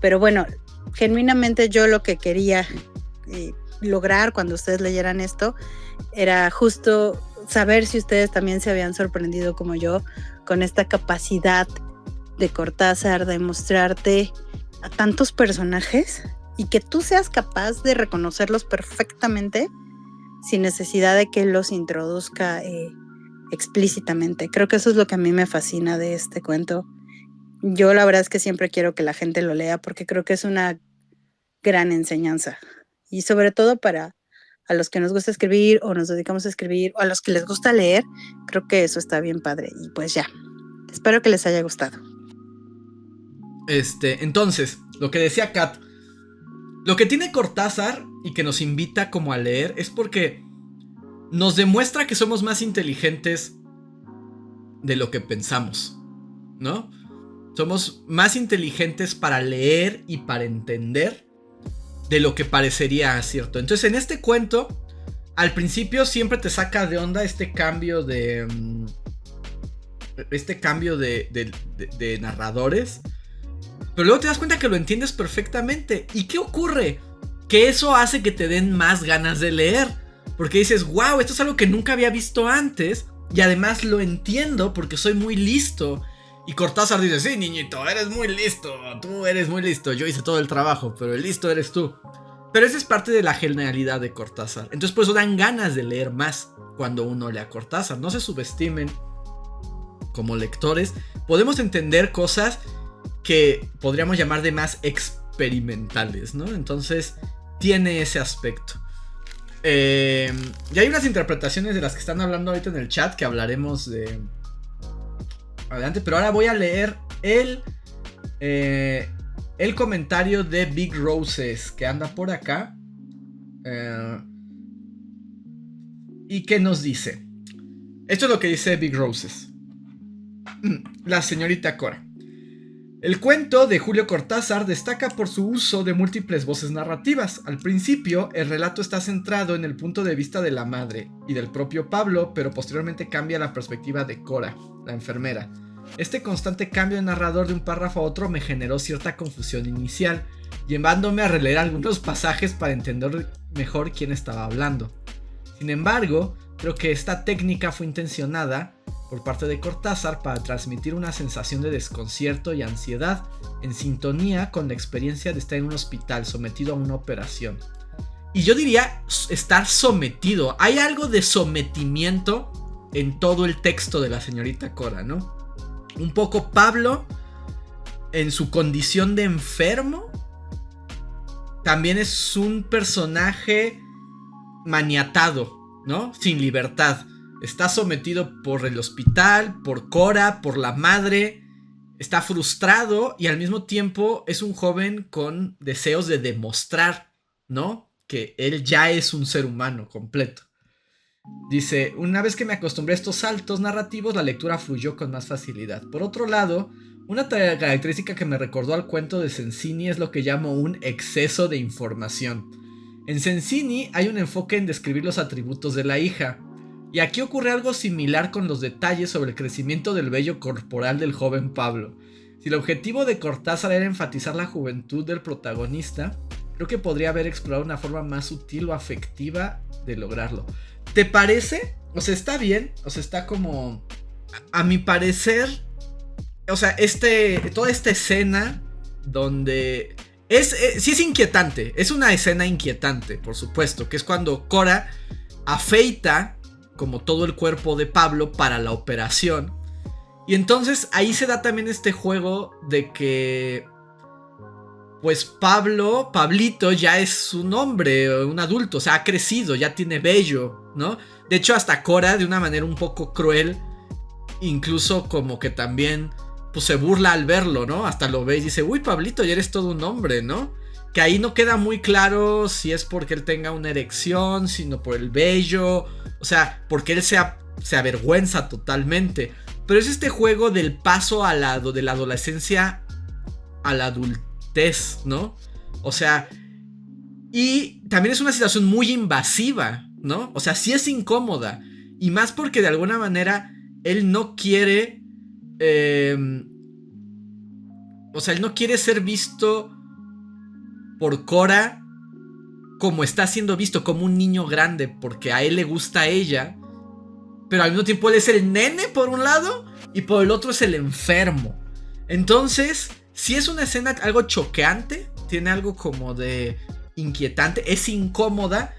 pero bueno, genuinamente yo lo que quería lograr cuando ustedes leyeran esto era justo saber si ustedes también se habían sorprendido como yo con esta capacidad de Cortázar de mostrarte a tantos personajes y que tú seas capaz de reconocerlos perfectamente sin necesidad de que los introduzca explícitamente. Creo que eso es lo que a mí me fascina de este cuento. Yo la verdad es que siempre quiero que la gente lo lea porque creo que es una gran enseñanza, y sobre todo para a los que nos gusta escribir o nos dedicamos a escribir o a los que les gusta leer, creo que eso está bien padre. Y pues ya, espero que les haya gustado. Entonces, lo que decía Kat, lo que tiene Cortázar y que nos invita como a leer es porque nos demuestra que somos más inteligentes de lo que pensamos, ¿no? Somos más inteligentes para leer y para entender de lo que parecería cierto. Entonces en este cuento, al principio siempre te saca de onda este cambio de narradores, pero luego te das cuenta que lo entiendes perfectamente. ¿Y qué ocurre? Que eso hace que te den más ganas de leer, porque dices, wow, esto es algo que nunca había visto antes, y además lo entiendo porque soy muy listo Y Cortázar dice, sí, niñito, eres muy listo, tú eres muy listo, yo hice todo el trabajo, pero el listo eres tú. Pero esa es parte de la genialidad de Cortázar. Entonces por eso dan ganas de leer más cuando uno lee a Cortázar. No se subestimen como lectores. Podemos entender cosas que podríamos llamar de más experimentales, ¿no? Entonces tiene ese aspecto. Y hay unas interpretaciones de las que están hablando ahorita en el chat que hablaremos de adelante, pero ahora voy a leer el comentario de Big Roses que anda por acá y que nos dice, esto es lo que dice Big Roses. La señorita Cora. El cuento de Julio Cortázar destaca por su uso de múltiples voces narrativas. Al principio, el relato está centrado en el punto de vista de la madre y del propio Pablo, pero posteriormente cambia la perspectiva de Cora, la enfermera. Este constante cambio de narrador de un párrafo a otro me generó cierta confusión inicial, llevándome a releer algunos pasajes para entender mejor quién estaba hablando. Sin embargo, creo que esta técnica fue intencionada por parte de Cortázar para transmitir una sensación de desconcierto y ansiedad en sintonía con la experiencia de estar en un hospital sometido a una operación. Y yo diría estar sometido. Hay algo de sometimiento en todo el texto de la señorita Cora, ¿no? Un poco Pablo en su condición de enfermo también es un personaje maniatado, ¿no? Sin libertad. Está sometido por el hospital, por Cora, por la madre. Está frustrado y al mismo tiempo es un joven con deseos de demostrar, ¿no? Que él ya es un ser humano completo. Dice, una vez que me acostumbré a estos saltos narrativos, la lectura fluyó con más facilidad. Por otro lado, una característica que me recordó al cuento de Sensini es lo que llamo un exceso de información. En Sensini hay un enfoque en describir los atributos de la hija. Y aquí ocurre algo similar con los detalles sobre el crecimiento del vello corporal del joven Pablo. Si el objetivo de Cortázar era enfatizar la juventud del protagonista, creo que podría haber explorado una forma más sutil o afectiva de lograrlo. ¿Te parece? O sea, está bien. O sea, está como... A mi parecer... O sea, toda esta escena donde... sí es inquietante. Es una escena inquietante, por supuesto. Que es cuando Cora afeita como todo el cuerpo de Pablo para la operación. Y entonces ahí se da también este juego de que pues Pablito ya es un hombre, un adulto, o sea, ha crecido, ya tiene vello, ¿no? De hecho hasta Cora de una manera un poco cruel, incluso como que también pues se burla al verlo, ¿no? Hasta lo ve y dice, uy Pablito, ya eres todo un hombre, ¿no? Que ahí no queda muy claro si es porque él tenga una erección, sino por el vello. O sea, porque él se avergüenza totalmente. Pero es este juego del paso de la adolescencia a la adultez, ¿no? O sea, y también es una situación muy invasiva, ¿no? O sea, sí es incómoda. Y más porque de alguna manera él no quiere... o sea, él no quiere ser visto por Cora como está siendo visto, como un niño grande, porque a él le gusta a ella, pero al mismo tiempo él es el nene por un lado y por el otro es el enfermo. Entonces, sí es una escena algo choqueante, tiene algo como de inquietante, es incómoda,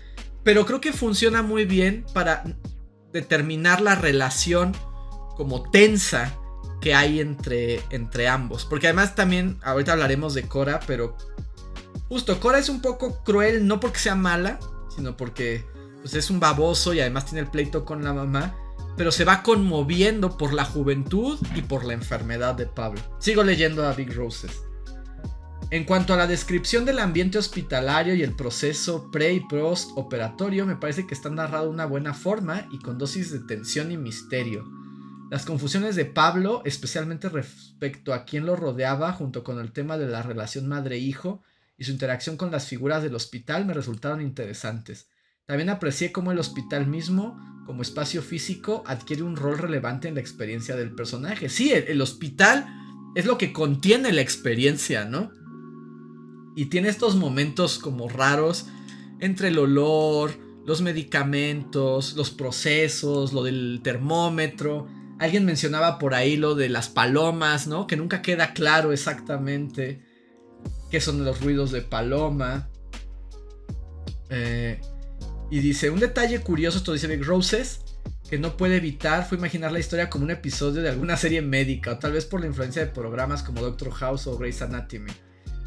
pero creo que funciona muy bien para determinar la relación como tensa que hay entre ambos, porque además también, ahorita hablaremos de Cora, pero justo, Cora es un poco cruel, no porque sea mala, sino porque pues, es un baboso y además tiene el pleito con la mamá, pero se va conmoviendo por la juventud y por la enfermedad de Pablo. Sigo leyendo a Big Roses. En cuanto a la descripción del ambiente hospitalario y el proceso pre y post operatorio, me parece que está narrado de una buena forma y con dosis de tensión y misterio. Las confusiones de Pablo, especialmente respecto a quién lo rodeaba, junto con el tema de la relación madre-hijo y su interacción con las figuras del hospital, me resultaron interesantes. También aprecié cómo el hospital mismo, como espacio físico, adquiere un rol relevante en la experiencia del personaje. Sí, el hospital es lo que contiene la experiencia, ¿no? Y tiene estos momentos como raros entre el olor, los medicamentos, los procesos, lo del termómetro. Alguien mencionaba por ahí lo de las palomas, ¿no? Que nunca queda claro exactamente qué son los ruidos de paloma. Y dice, un detalle curioso, esto dice Big Roses, que no puede evitar fue imaginar la historia como un episodio de alguna serie médica, o tal vez por la influencia de programas como Doctor House o Grey's Anatomy.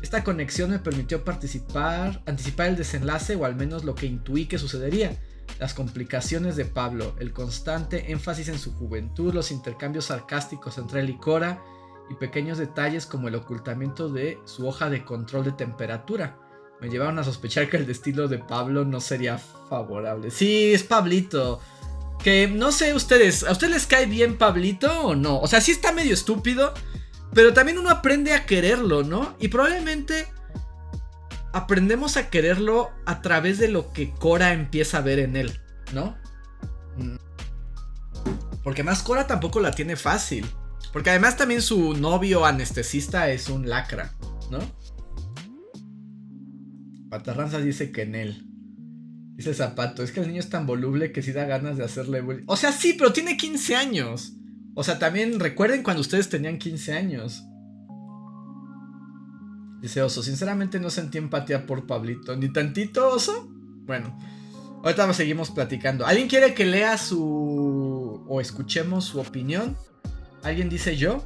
Esta conexión me permitió anticipar el desenlace, o al menos lo que intuí que sucedería. Las complicaciones de Pablo, el constante énfasis en su juventud, los intercambios sarcásticos entre él y Cora, y pequeños detalles como el ocultamiento de su hoja de control de temperatura me llevaron a sospechar que el destino de Pablo no sería favorable. Sí, es Pablito. Que no sé ustedes, ¿a ustedes les cae bien Pablito o no? O sea, sí está medio estúpido, pero también uno aprende a quererlo, ¿no? Y probablemente aprendemos a quererlo a través de lo que Cora empieza a ver en él, ¿no? Porque más Cora tampoco la tiene fácil. Porque además también su novio anestesista es un lacra, ¿no? Patarranza dice que en él. Dice Zapato, es que el niño es tan voluble que sí da ganas de hacerle bullying. O sea, sí, pero tiene 15 años. O sea, también recuerden cuando ustedes tenían 15 años. Dice Oso, sinceramente no sentí empatía por Pablito. ¿Ni tantito, Oso? Bueno, ahorita seguimos platicando. ¿Alguien quiere que lea o escuchemos su opinión? ¿Alguien dice yo?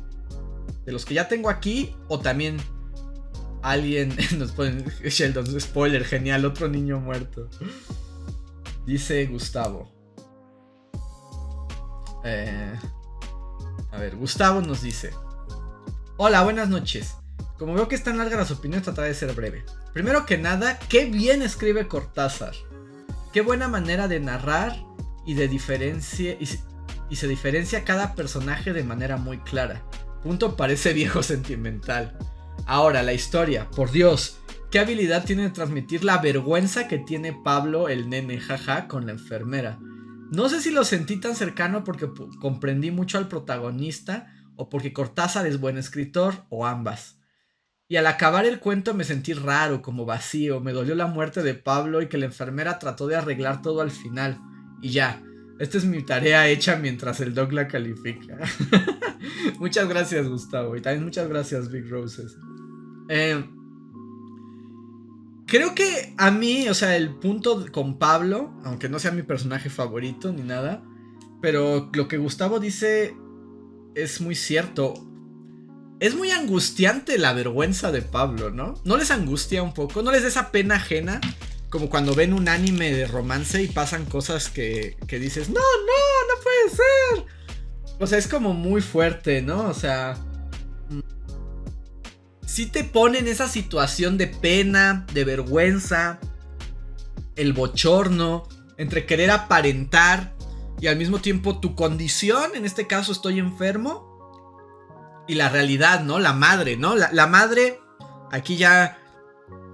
De los que ya tengo aquí, o también alguien nos pone Sheldon, spoiler, genial, otro niño muerto. Dice Gustavo. A ver, Gustavo nos dice: hola, buenas noches. Como veo que están largas las opiniones, trataré de ser breve. Primero que nada, qué bien escribe Cortázar. Qué buena manera de narrar y se diferencia cada personaje de manera muy clara. Punto parece viejo sentimental. Ahora, la historia, por Dios, qué habilidad tiene de transmitir la vergüenza que tiene Pablo, el nene, jaja, con la enfermera. No sé si lo sentí tan cercano porque comprendí mucho al protagonista o porque Cortázar es buen escritor, o ambas. Y al acabar el cuento me sentí raro, como vacío, me dolió la muerte de Pablo y que la enfermera trató de arreglar todo al final. Y ya, esta es mi tarea hecha mientras el Doc la califica. Muchas gracias, Gustavo, y también muchas gracias, Big Roses. Creo que a mí, o sea, el punto con Pablo, aunque no sea mi personaje favorito ni nada, pero lo que Gustavo dice es muy cierto. Es muy angustiante la vergüenza de Pablo, ¿no? ¿No les angustia un poco? ¿No les da esa pena ajena? Como cuando ven un anime de romance y pasan cosas que dices, no puede ser. O sea, es como muy fuerte, ¿no? O sea, sí te pone en esa situación de pena, de vergüenza, el bochorno, entre querer aparentar y al mismo tiempo tu condición, en este caso estoy enfermo, y la realidad, ¿no? La madre, ¿no? La madre, aquí ya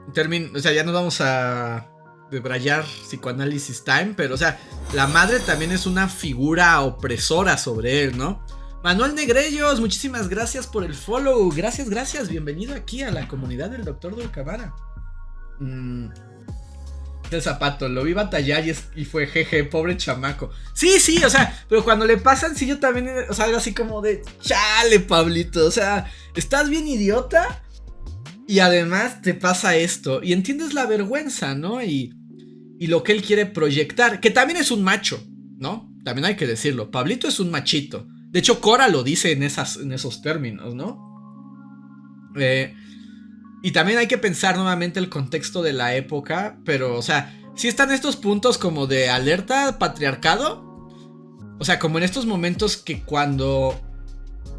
o sea, ya nos vamos a debrayar psicoanálisis time, pero o sea, la madre también es una figura opresora sobre él, ¿no? Manuel Negrellos, muchísimas gracias por el follow. Gracias, bienvenido aquí a la comunidad del Dr. Dulcamara. El Zapato, lo vi batallar y fue jeje, pobre chamaco. Sí, o sea, pero cuando le pasan, sí, yo también, o sea, algo así como de chale, Pablito, o sea, estás bien idiota y además te pasa esto y entiendes la vergüenza, ¿no? Y lo que él quiere proyectar, que también es un macho, ¿no? También hay que decirlo, Pablito es un machito. De hecho, Cora lo dice en esos términos, ¿no? Y también hay que pensar nuevamente el contexto de la época, pero, o sea, sí están estos puntos como de alerta patriarcado. O sea, como en estos momentos que cuando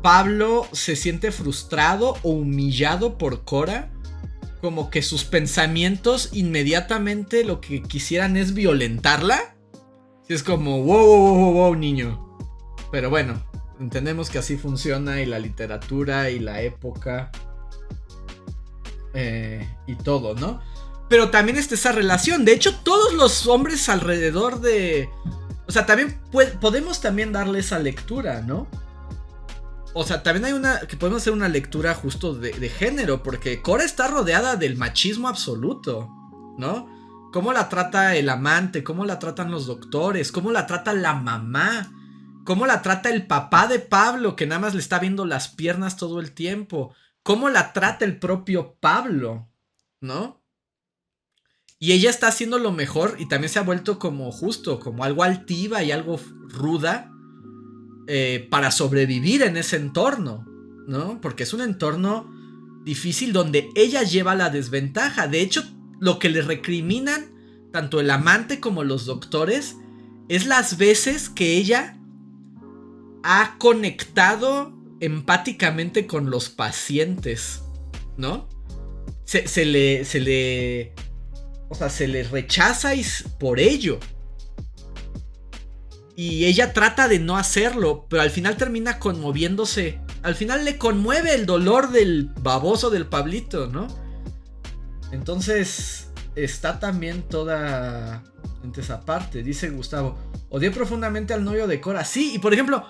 Pablo se siente frustrado o humillado por Cora, como que sus pensamientos inmediatamente lo que quisieran es violentarla. Y es como, wow, niño. Pero bueno, entendemos que así funciona y la literatura y la época y todo, ¿no? Pero también está esa relación. De hecho, todos los hombres alrededor de... O sea, también podemos también darle esa lectura, ¿no? O sea, también hay que podemos hacer una lectura justo de género, porque Cora está rodeada del machismo absoluto, ¿no? Cómo la trata el amante, cómo la tratan los doctores, cómo la trata la mamá, cómo la trata el papá de Pablo, que nada más le está viendo las piernas todo el tiempo, cómo la trata el propio Pablo, ¿no? Y ella está haciendo lo mejor y también se ha vuelto como justo, como algo altiva y algo ruda para sobrevivir en ese entorno, ¿no? Porque es un entorno difícil donde ella lleva la desventaja. De hecho, lo que le recriminan tanto el amante como los doctores es las veces que ella ha conectado empáticamente con los pacientes, ¿no? Se le rechaza por ello. Y ella trata de no hacerlo, pero al final termina conmoviéndose. Al final le conmueve el dolor del baboso del Pablito, ¿no? Entonces está también toda esa parte. Dice Gustavo, odié profundamente al novio de Cora. Sí, y por ejemplo,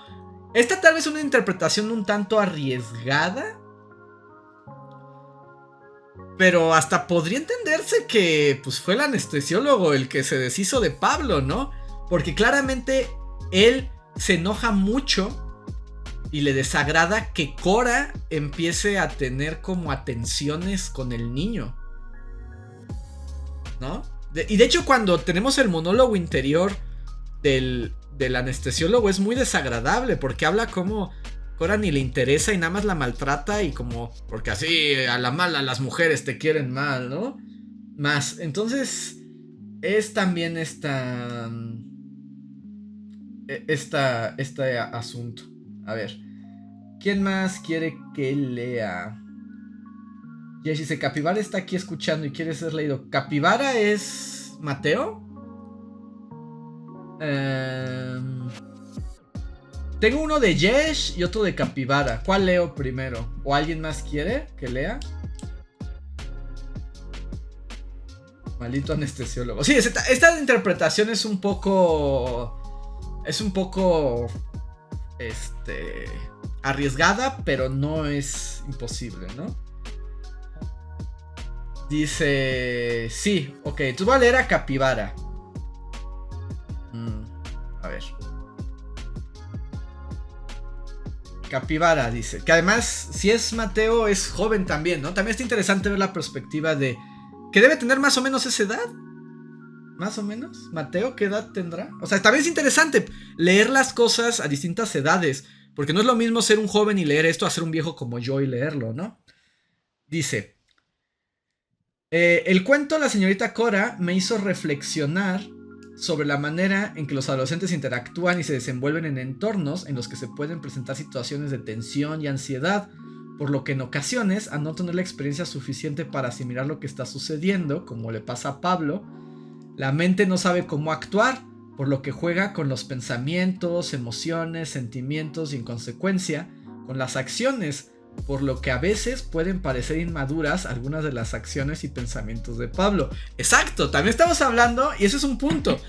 esta tal vez es una interpretación un tanto arriesgada, pero hasta podría entenderse que pues fue el anestesiólogo el que se deshizo de Pablo, ¿no? Porque claramente él se enoja mucho y le desagrada que Cora empiece a tener como atenciones con el niño, ¿no? Y de hecho cuando tenemos el monólogo interior del anestesiólogo es muy desagradable porque habla como Cora ni le interesa y nada más la maltrata y como porque así a la mala las mujeres te quieren mal, ¿no? Más, entonces es también este asunto. A ver, ¿quién más quiere que lea? Jess dice, Capibara está aquí escuchando y quiere ser leído. ¿Capibara es Mateo? Tengo uno de Jess y otro de Capibara. ¿Cuál leo primero? ¿O alguien más quiere que lea? Maldito anestesiólogo. Sí, esta interpretación es un poco arriesgada, pero no es imposible, ¿no? Dice, sí, ok, entonces voy a leer a Capibara. A ver. Capibara dice, que además, si es Mateo, es joven también, ¿no? También está interesante ver la perspectiva de que debe tener más o menos esa edad. Más o menos. Mateo, ¿qué edad tendrá? O sea, también es interesante leer las cosas a distintas edades. Porque no es lo mismo ser un joven y leer esto a ser un viejo como yo y leerlo, ¿no? Dice, el cuento La señorita Cora me hizo reflexionar sobre la manera en que los adolescentes interactúan y se desenvuelven en entornos en los que se pueden presentar situaciones de tensión y ansiedad, por lo que en ocasiones, al no tener la experiencia suficiente para asimilar lo que está sucediendo, como le pasa a Pablo, la mente no sabe cómo actuar, por lo que juega con los pensamientos, emociones, sentimientos y en consecuencia con las acciones, por lo que a veces pueden parecer inmaduras algunas de las acciones y pensamientos de Pablo. Exacto, también estamos hablando, y ese es un punto.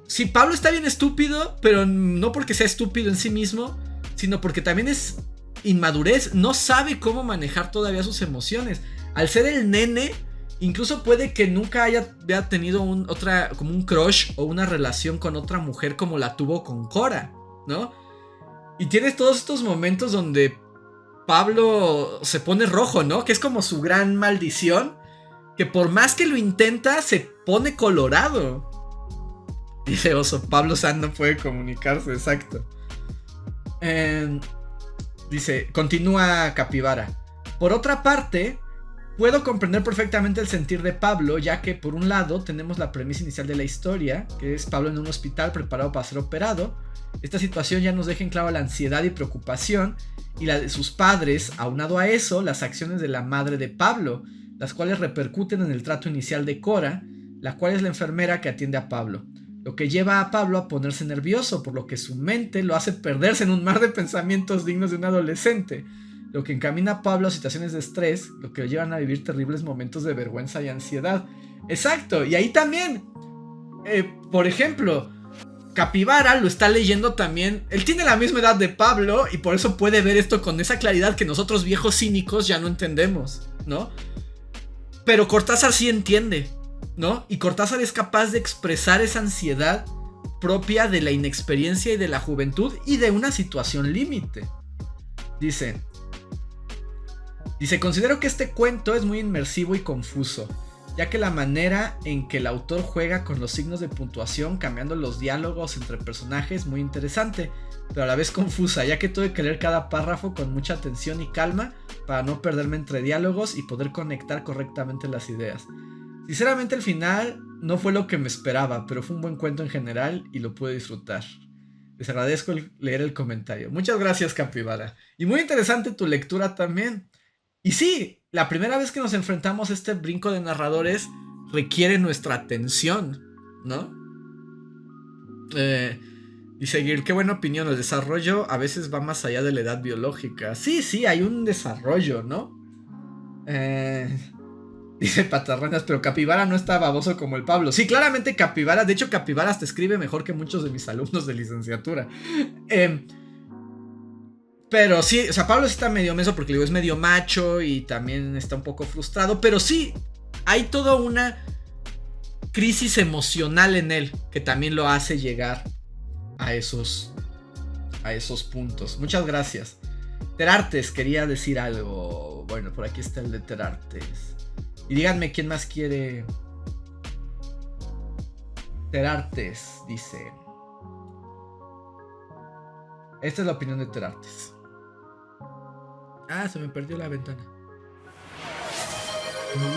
Si Pablo está bien estúpido, pero no porque sea estúpido en sí mismo, sino porque también es inmadurez, no sabe cómo manejar todavía sus emociones. Al ser el nene, incluso puede que nunca haya tenido como un crush o una relación con otra mujer como la tuvo con Cora, ¿no? Y tienes todos estos momentos donde Pablo se pone rojo, ¿no? Que es como su gran maldición, que por más que lo intenta, se pone colorado. Dice Oso, Pablo San no puede comunicarse, exacto. Dice, continúa Capibara. Por otra parte, puedo comprender perfectamente el sentir de Pablo, ya que por un lado tenemos la premisa inicial de la historia, que es Pablo en un hospital preparado para ser operado. Esta situación ya nos deja en claro la ansiedad y preocupación y la de sus padres, aunado a eso, las acciones de la madre de Pablo, las cuales repercuten en el trato inicial de Cora, la cual es la enfermera que atiende a Pablo, lo que lleva a Pablo a ponerse nervioso, por lo que su mente lo hace perderse en un mar de pensamientos dignos de un adolescente, lo que encamina a Pablo a situaciones de estrés, lo que lo llevan a vivir terribles momentos de vergüenza y ansiedad. Exacto, y ahí también, por ejemplo, Capibara lo está leyendo también. Él tiene la misma edad de Pablo y por eso puede ver esto con esa claridad que nosotros viejos cínicos ya no entendemos, ¿no? Pero Cortázar sí entiende, ¿no? Y Cortázar es capaz de expresar esa ansiedad propia de la inexperiencia y de la juventud y de una situación límite. Dice, considero que este cuento es muy inmersivo y confuso, ya que la manera en que el autor juega con los signos de puntuación, cambiando los diálogos entre personajes, es muy interesante, pero a la vez confusa, ya que tuve que leer cada párrafo con mucha atención y calma para no perderme entre diálogos y poder conectar correctamente las ideas. Sinceramente el final no fue lo que me esperaba, pero fue un buen cuento en general y lo pude disfrutar. Les agradezco leer el comentario. Muchas gracias, Capibara. Y muy interesante tu lectura también. Y sí, la primera vez que nos enfrentamos a este brinco de narradores requiere nuestra atención, ¿no? Y seguir, qué buena opinión. El desarrollo a veces va más allá de la edad biológica. Sí, hay un desarrollo, ¿no? Dice Patarranas, pero Capibara no está baboso como el Pablo. Sí, claramente Capibara. De hecho, Capibara hasta escribe mejor que muchos de mis alumnos de licenciatura. Pero sí, o sea, Pablo está medio menso porque digo, es medio macho y también está un poco frustrado. Pero sí, hay toda una crisis emocional en él que también lo hace llegar a esos puntos. Muchas gracias. Terartes quería decir algo. Bueno, por aquí está el de Terartes. Y díganme quién más quiere. Terartes dice: esta es la opinión de Terartes. Ah, se me perdió la ventana.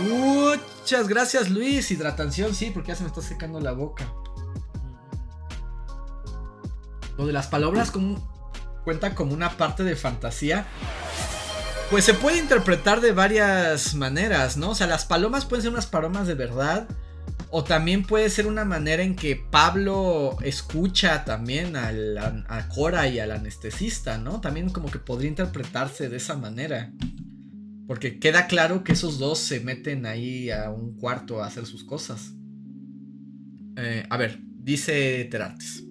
Muchas gracias, Luis. Hidratación, sí, porque ya se me está secando la boca. Lo de las palabras cuenta como una parte de fantasía. Pues se puede interpretar de varias maneras, ¿no? O sea, las palomas pueden ser unas palomas de verdad. O también puede ser una manera en que Pablo escucha también a Cora y al anestesista, ¿no? También como que podría interpretarse de esa manera. Porque queda claro que esos dos se meten ahí a un cuarto a hacer sus cosas. A ver, dice Terartes: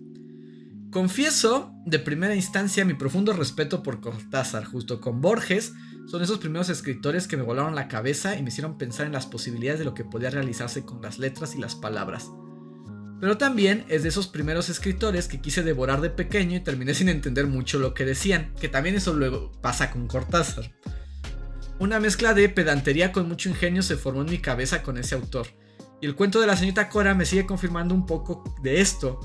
confieso de primera instancia mi profundo respeto por Cortázar. Justo con Borges son esos primeros escritores que me volaron la cabeza y me hicieron pensar en las posibilidades de lo que podía realizarse con las letras y las palabras. Pero también es de esos primeros escritores que quise devorar de pequeño y terminé sin entender mucho lo que decían, que también eso luego pasa con Cortázar. Una mezcla de pedantería con mucho ingenio se formó en mi cabeza con ese autor, y el cuento de la señorita Cora me sigue confirmando un poco de esto,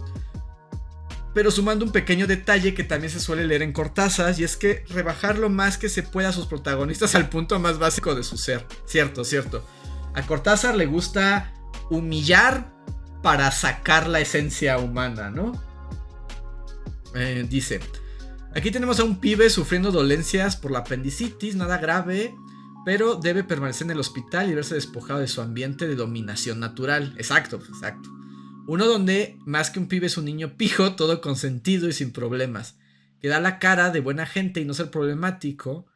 pero sumando un pequeño detalle que también se suele leer en Cortázar, y es que rebajar lo más que se pueda a sus protagonistas al punto más básico de su ser. Cierto. A Cortázar le gusta humillar para sacar la esencia humana, ¿no? Dice: aquí tenemos a un pibe sufriendo dolencias por la apendicitis, nada grave, pero debe permanecer en el hospital y verse despojado de su ambiente de dominación natural. Exacto. Uno donde, más que un pibe, es un niño pijo, todo consentido y sin problemas, que da la cara de buena gente y no ser problemático,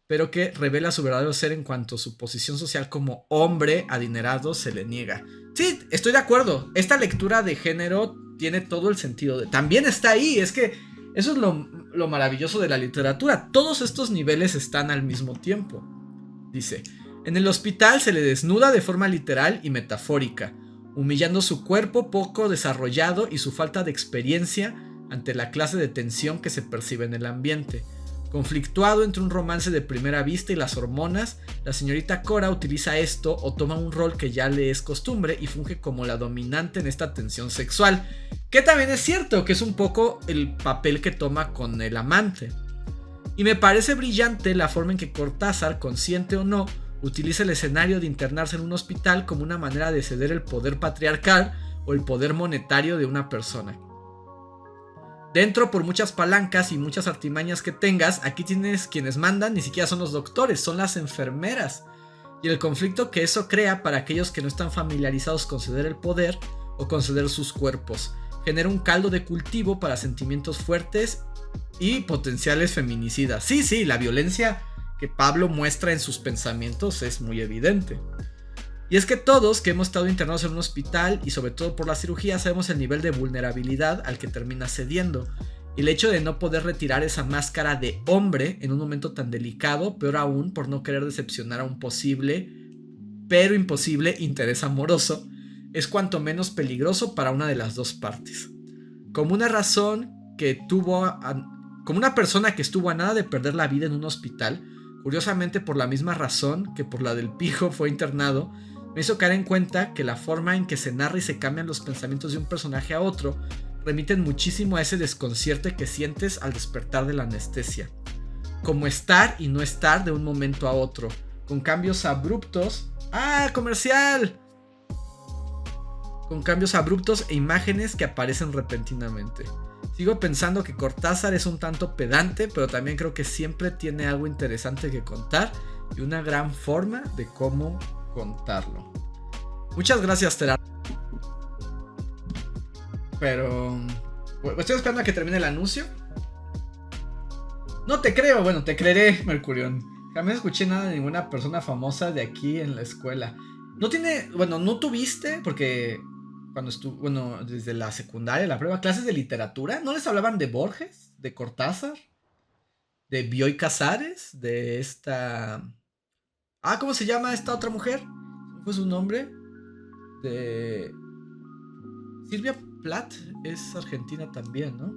pero que revela su verdadero ser en cuanto a su posición social como hombre adinerado se le niega. Sí, estoy de acuerdo. Esta lectura de género tiene todo el sentido. También está ahí, es que eso es lo maravilloso de la literatura. Todos estos niveles están al mismo tiempo. Dice: en el hospital se le desnuda de forma literal y metafórica, humillando su cuerpo poco desarrollado y su falta de experiencia ante la clase de tensión que se percibe en el ambiente. Conflictuado entre un romance de primera vista y las hormonas, la señorita Cora utiliza esto o toma un rol que ya le es costumbre y funge como la dominante en esta tensión sexual, que también es cierto que es un poco el papel que toma con el amante. Y me parece brillante la forma en que Cortázar, consciente o no, utiliza el escenario de internarse en un hospital como una manera de ceder el poder patriarcal o el poder monetario de una persona. Dentro, por muchas palancas y muchas artimañas que tengas, aquí tienes quienes mandan, ni siquiera son los doctores, son las enfermeras. Y el conflicto que eso crea para aquellos que no están familiarizados con ceder el poder o con ceder sus cuerpos, genera un caldo de cultivo para sentimientos fuertes y potenciales feminicidas. Sí, la violencia que Pablo muestra en sus pensamientos es muy evidente. Y es que todos que hemos estado internados en un hospital y sobre todo por la cirugía sabemos el nivel de vulnerabilidad al que termina cediendo, y el hecho de no poder retirar esa máscara de hombre en un momento tan delicado, peor aún por no querer decepcionar a un posible pero imposible interés amoroso, es cuanto menos peligroso para una de las dos partes. como una razón que tuvo, como una persona que estuvo a nada de perder la vida en un hospital, curiosamente por la misma razón que por la del pijo fue internado, me hizo caer en cuenta que la forma en que se narra y se cambian los pensamientos de un personaje a otro remiten muchísimo a ese desconcierto que sientes al despertar de la anestesia. Como estar y no estar de un momento a otro, con cambios abruptos. ¡Ah, comercial! Con cambios abruptos e imágenes que aparecen repentinamente. Sigo pensando que Cortázar es un tanto pedante, pero también creo que siempre tiene algo interesante que contar y una gran forma de cómo contarlo. Muchas gracias, Tera. Pero estoy esperando a que termine el anuncio. No te creo, bueno, te creeré, Mercurión. Jamás escuché nada de ninguna persona famosa de aquí en la escuela. No tiene, bueno, no tuviste, porque cuando estuvo, bueno, desde la secundaria, la prueba, clases de literatura, ¿no les hablaban de Borges, de Cortázar, de Bioy Casares, de esta... Ah, ¿cómo se llama esta otra mujer? ¿Cuál fue su nombre? De... Silvia Plath, es argentina también, ¿no?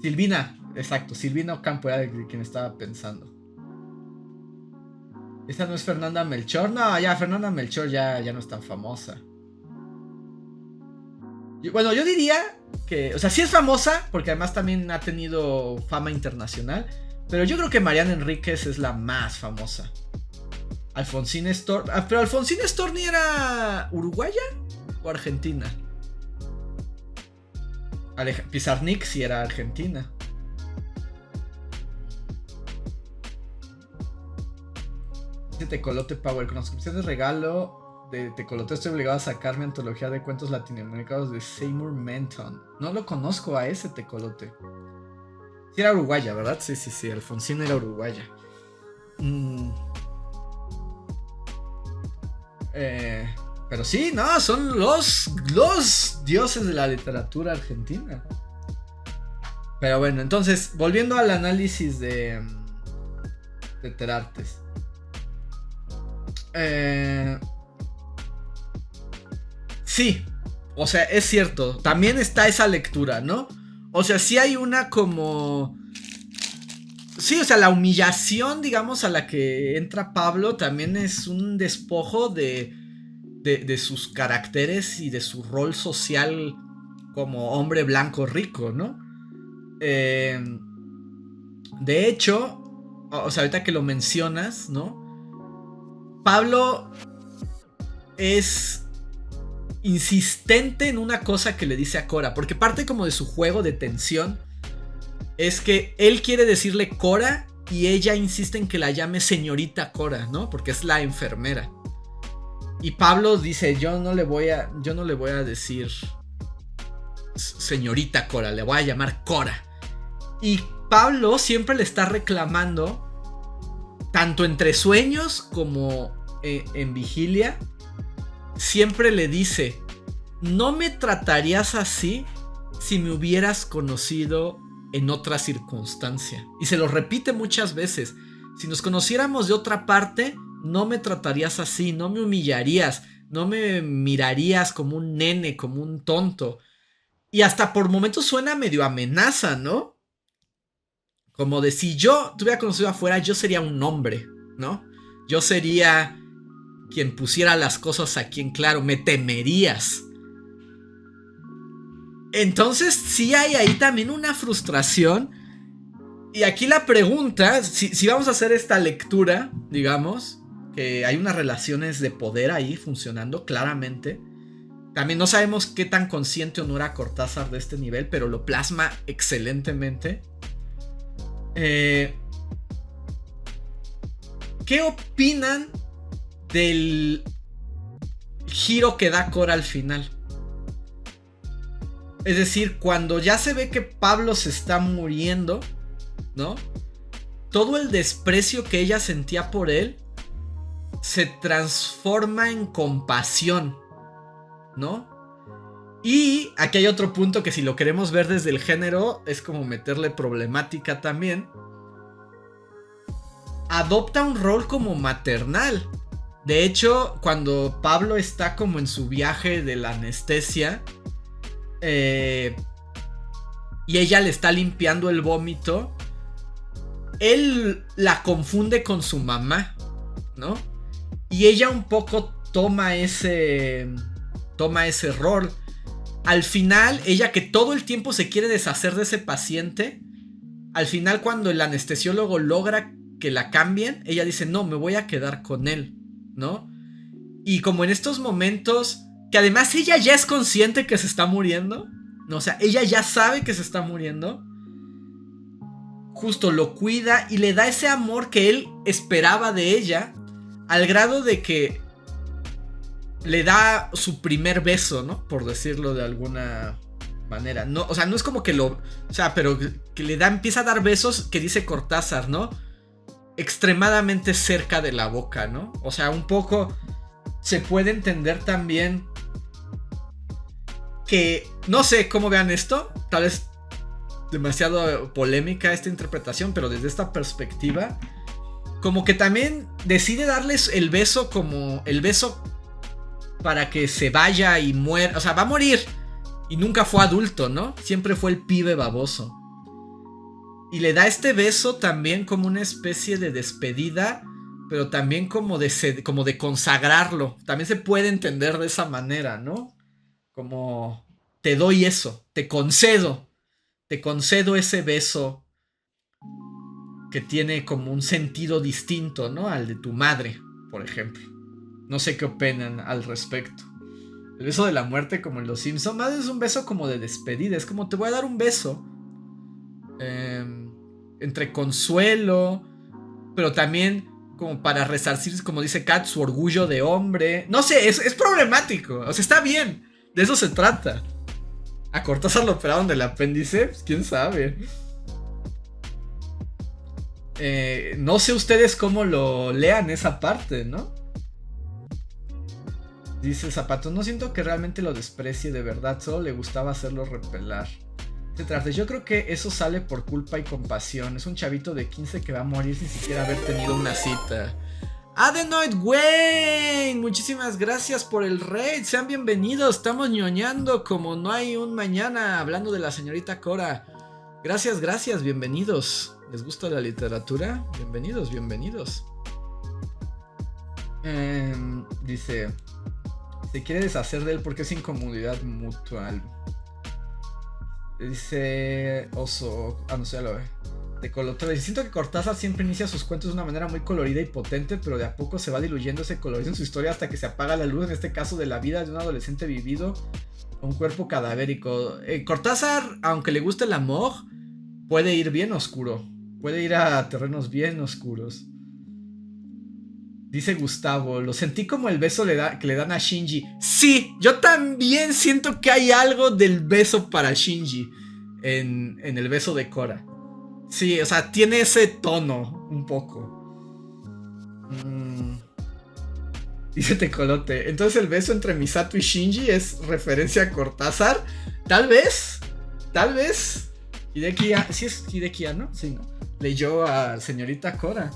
Silvina, exacto, Silvina Ocampo era de quien estaba pensando. ¿Esa no es Fernanda Melchor? No, ya, Fernanda Melchor ya no es tan famosa. Bueno, yo diría que, o sea, sí es famosa, porque además también ha tenido fama internacional, pero yo creo que Mariana Enríquez es la más famosa. Alfonsina Storni. Pero Alfonsina Storni era uruguaya o argentina. Pizarnik sí era argentina. Dice Tecolote Power. Con la suscripción de regalo de Tecolote estoy obligado a sacar mi antología de cuentos latinoamericanos de Seymour Menton. No lo conozco a ese Tecolote. Sí era uruguaya, ¿verdad? Sí. Alfonsina era uruguaya. Pero sí, no, son los dioses de la literatura argentina. Pero bueno, entonces, volviendo al análisis de Terartes. Sí, o sea, es cierto. También está esa lectura, ¿no? O sea, sí hay una como... Sí, o sea, la humillación, digamos, a la que entra Pablo también es un despojo de sus caracteres y de su rol social como hombre blanco rico, ¿no? De hecho, o sea, ahorita que lo mencionas, ¿no? Pablo es insistente en una cosa que le dice a Cora, porque parte como de su juego de tensión es que él quiere decirle Cora y ella insiste en que la llame señorita Cora, ¿no? Porque es la enfermera. Y Pablo dice, yo no le voy a decir señorita Cora, le voy a llamar Cora. Y Pablo siempre le está reclamando, tanto entre sueños como en vigilia, siempre le dice, no me tratarías así si me hubieras conocido en otra circunstancia. Y se lo repite muchas veces. Si nos conociéramos de otra parte, no me tratarías así, no me humillarías, no me mirarías como un nene, como un tonto. Y hasta por momentos suena medio amenaza, ¿no? Como de si yo te hubiera conocido afuera, yo sería un hombre, ¿no? Yo sería quien pusiera las cosas aquí en claro, me temerías. Entonces sí hay ahí también una frustración. Y aquí la pregunta, si vamos a hacer esta lectura, digamos, que hay unas relaciones de poder ahí funcionando claramente. También no sabemos qué tan consciente o no era Cortázar de este nivel, pero lo plasma excelentemente. ¿Qué opinan del giro que da Cora al final? Es decir, cuando ya se ve que Pablo se está muriendo, ¿no? Todo el desprecio que ella sentía por él se transforma en compasión, ¿no? Y aquí hay otro punto que si lo queremos ver desde el género es como meterle problemática también. Adopta un rol como maternal, De hecho, cuando Pablo está como en su viaje de la anestesia, y ella le está limpiando el vómito, él la confunde con su mamá, ¿no? Y ella un poco toma ese rol. Al final, ella que todo el tiempo se quiere deshacer de ese paciente, al final cuando el anestesiólogo logra que la cambien, ella dice, no, me voy a quedar con él, ¿no? Y como en estos momentos, que además ella ya es consciente que se está muriendo, ¿no? O sea, ella ya sabe que se está muriendo, justo lo cuida y le da ese amor que él esperaba de ella, al grado de que le da su primer beso, ¿no? Por decirlo de alguna manera. No, o sea, no es como que lo... O sea, pero que le da, empieza a dar besos que dice Cortázar, ¿no? Extremadamente cerca de la boca, ¿no? O sea, un poco se puede entender también que... No sé cómo vean esto. Tal vez demasiado polémica esta interpretación, pero desde esta perspectiva, como que también decide darles el beso como el beso para que se vaya y muera. O sea, va a morir. Y nunca fue adulto, ¿no? Siempre fue el pibe baboso. Y le da este beso también como una especie de despedida, pero también como de consagrarlo. También se puede entender de esa manera, ¿no? Como te doy eso, te concedo ese beso que tiene como un sentido distinto, ¿no? Al de tu madre, por ejemplo. No sé qué opinan al respecto. El beso de la muerte, como en Los Simpsons, más es un beso como de despedida. Es como te voy a dar un beso. Entre consuelo, pero también como para resarcir, como dice Kat, su orgullo de hombre. No sé, es problemático. O sea, está bien. De eso se trata. ¿A Cortázar lo operaron del apéndice? Pues quién sabe. No sé ustedes cómo lo lean esa parte, ¿no? Dice Zapato, no siento que realmente lo desprecie de verdad, solo le gustaba hacerlo repelar. Yo creo que eso sale por culpa y compasión. Es un chavito de 15 que va a morir sin siquiera haber tenido una cita. Adenoid Wayne, muchísimas gracias por el raid. Sean bienvenidos, estamos ñoñando como no hay un mañana, hablando de la señorita Cora. Gracias, bienvenidos. ¿Les gusta la literatura? Bienvenidos. Dice, se quiere deshacer de él porque es incomodidad mutual. Dice Oso, no sé, lo ve. De Colotrava. Siento que Cortázar siempre inicia sus cuentos de una manera muy colorida y potente, pero de a poco se va diluyendo ese colorido en su historia hasta que se apaga la luz, en este caso de la vida de un adolescente vivido con un cuerpo cadavérico. Cortázar, aunque le guste el amor, puede ir bien oscuro. Puede ir a terrenos bien oscuros. Dice Gustavo, lo sentí como el beso que le dan a Shinji. Sí, yo también siento que hay algo del beso para Shinji en el beso de Cora. Sí, o sea, tiene ese tono un poco. Dice Tecolote, entonces el beso entre Misato y Shinji es referencia a Cortázar. Tal vez. Hideki, sí es Hideki, ¿no? Sí, ¿no? Leyó a señorita Cora.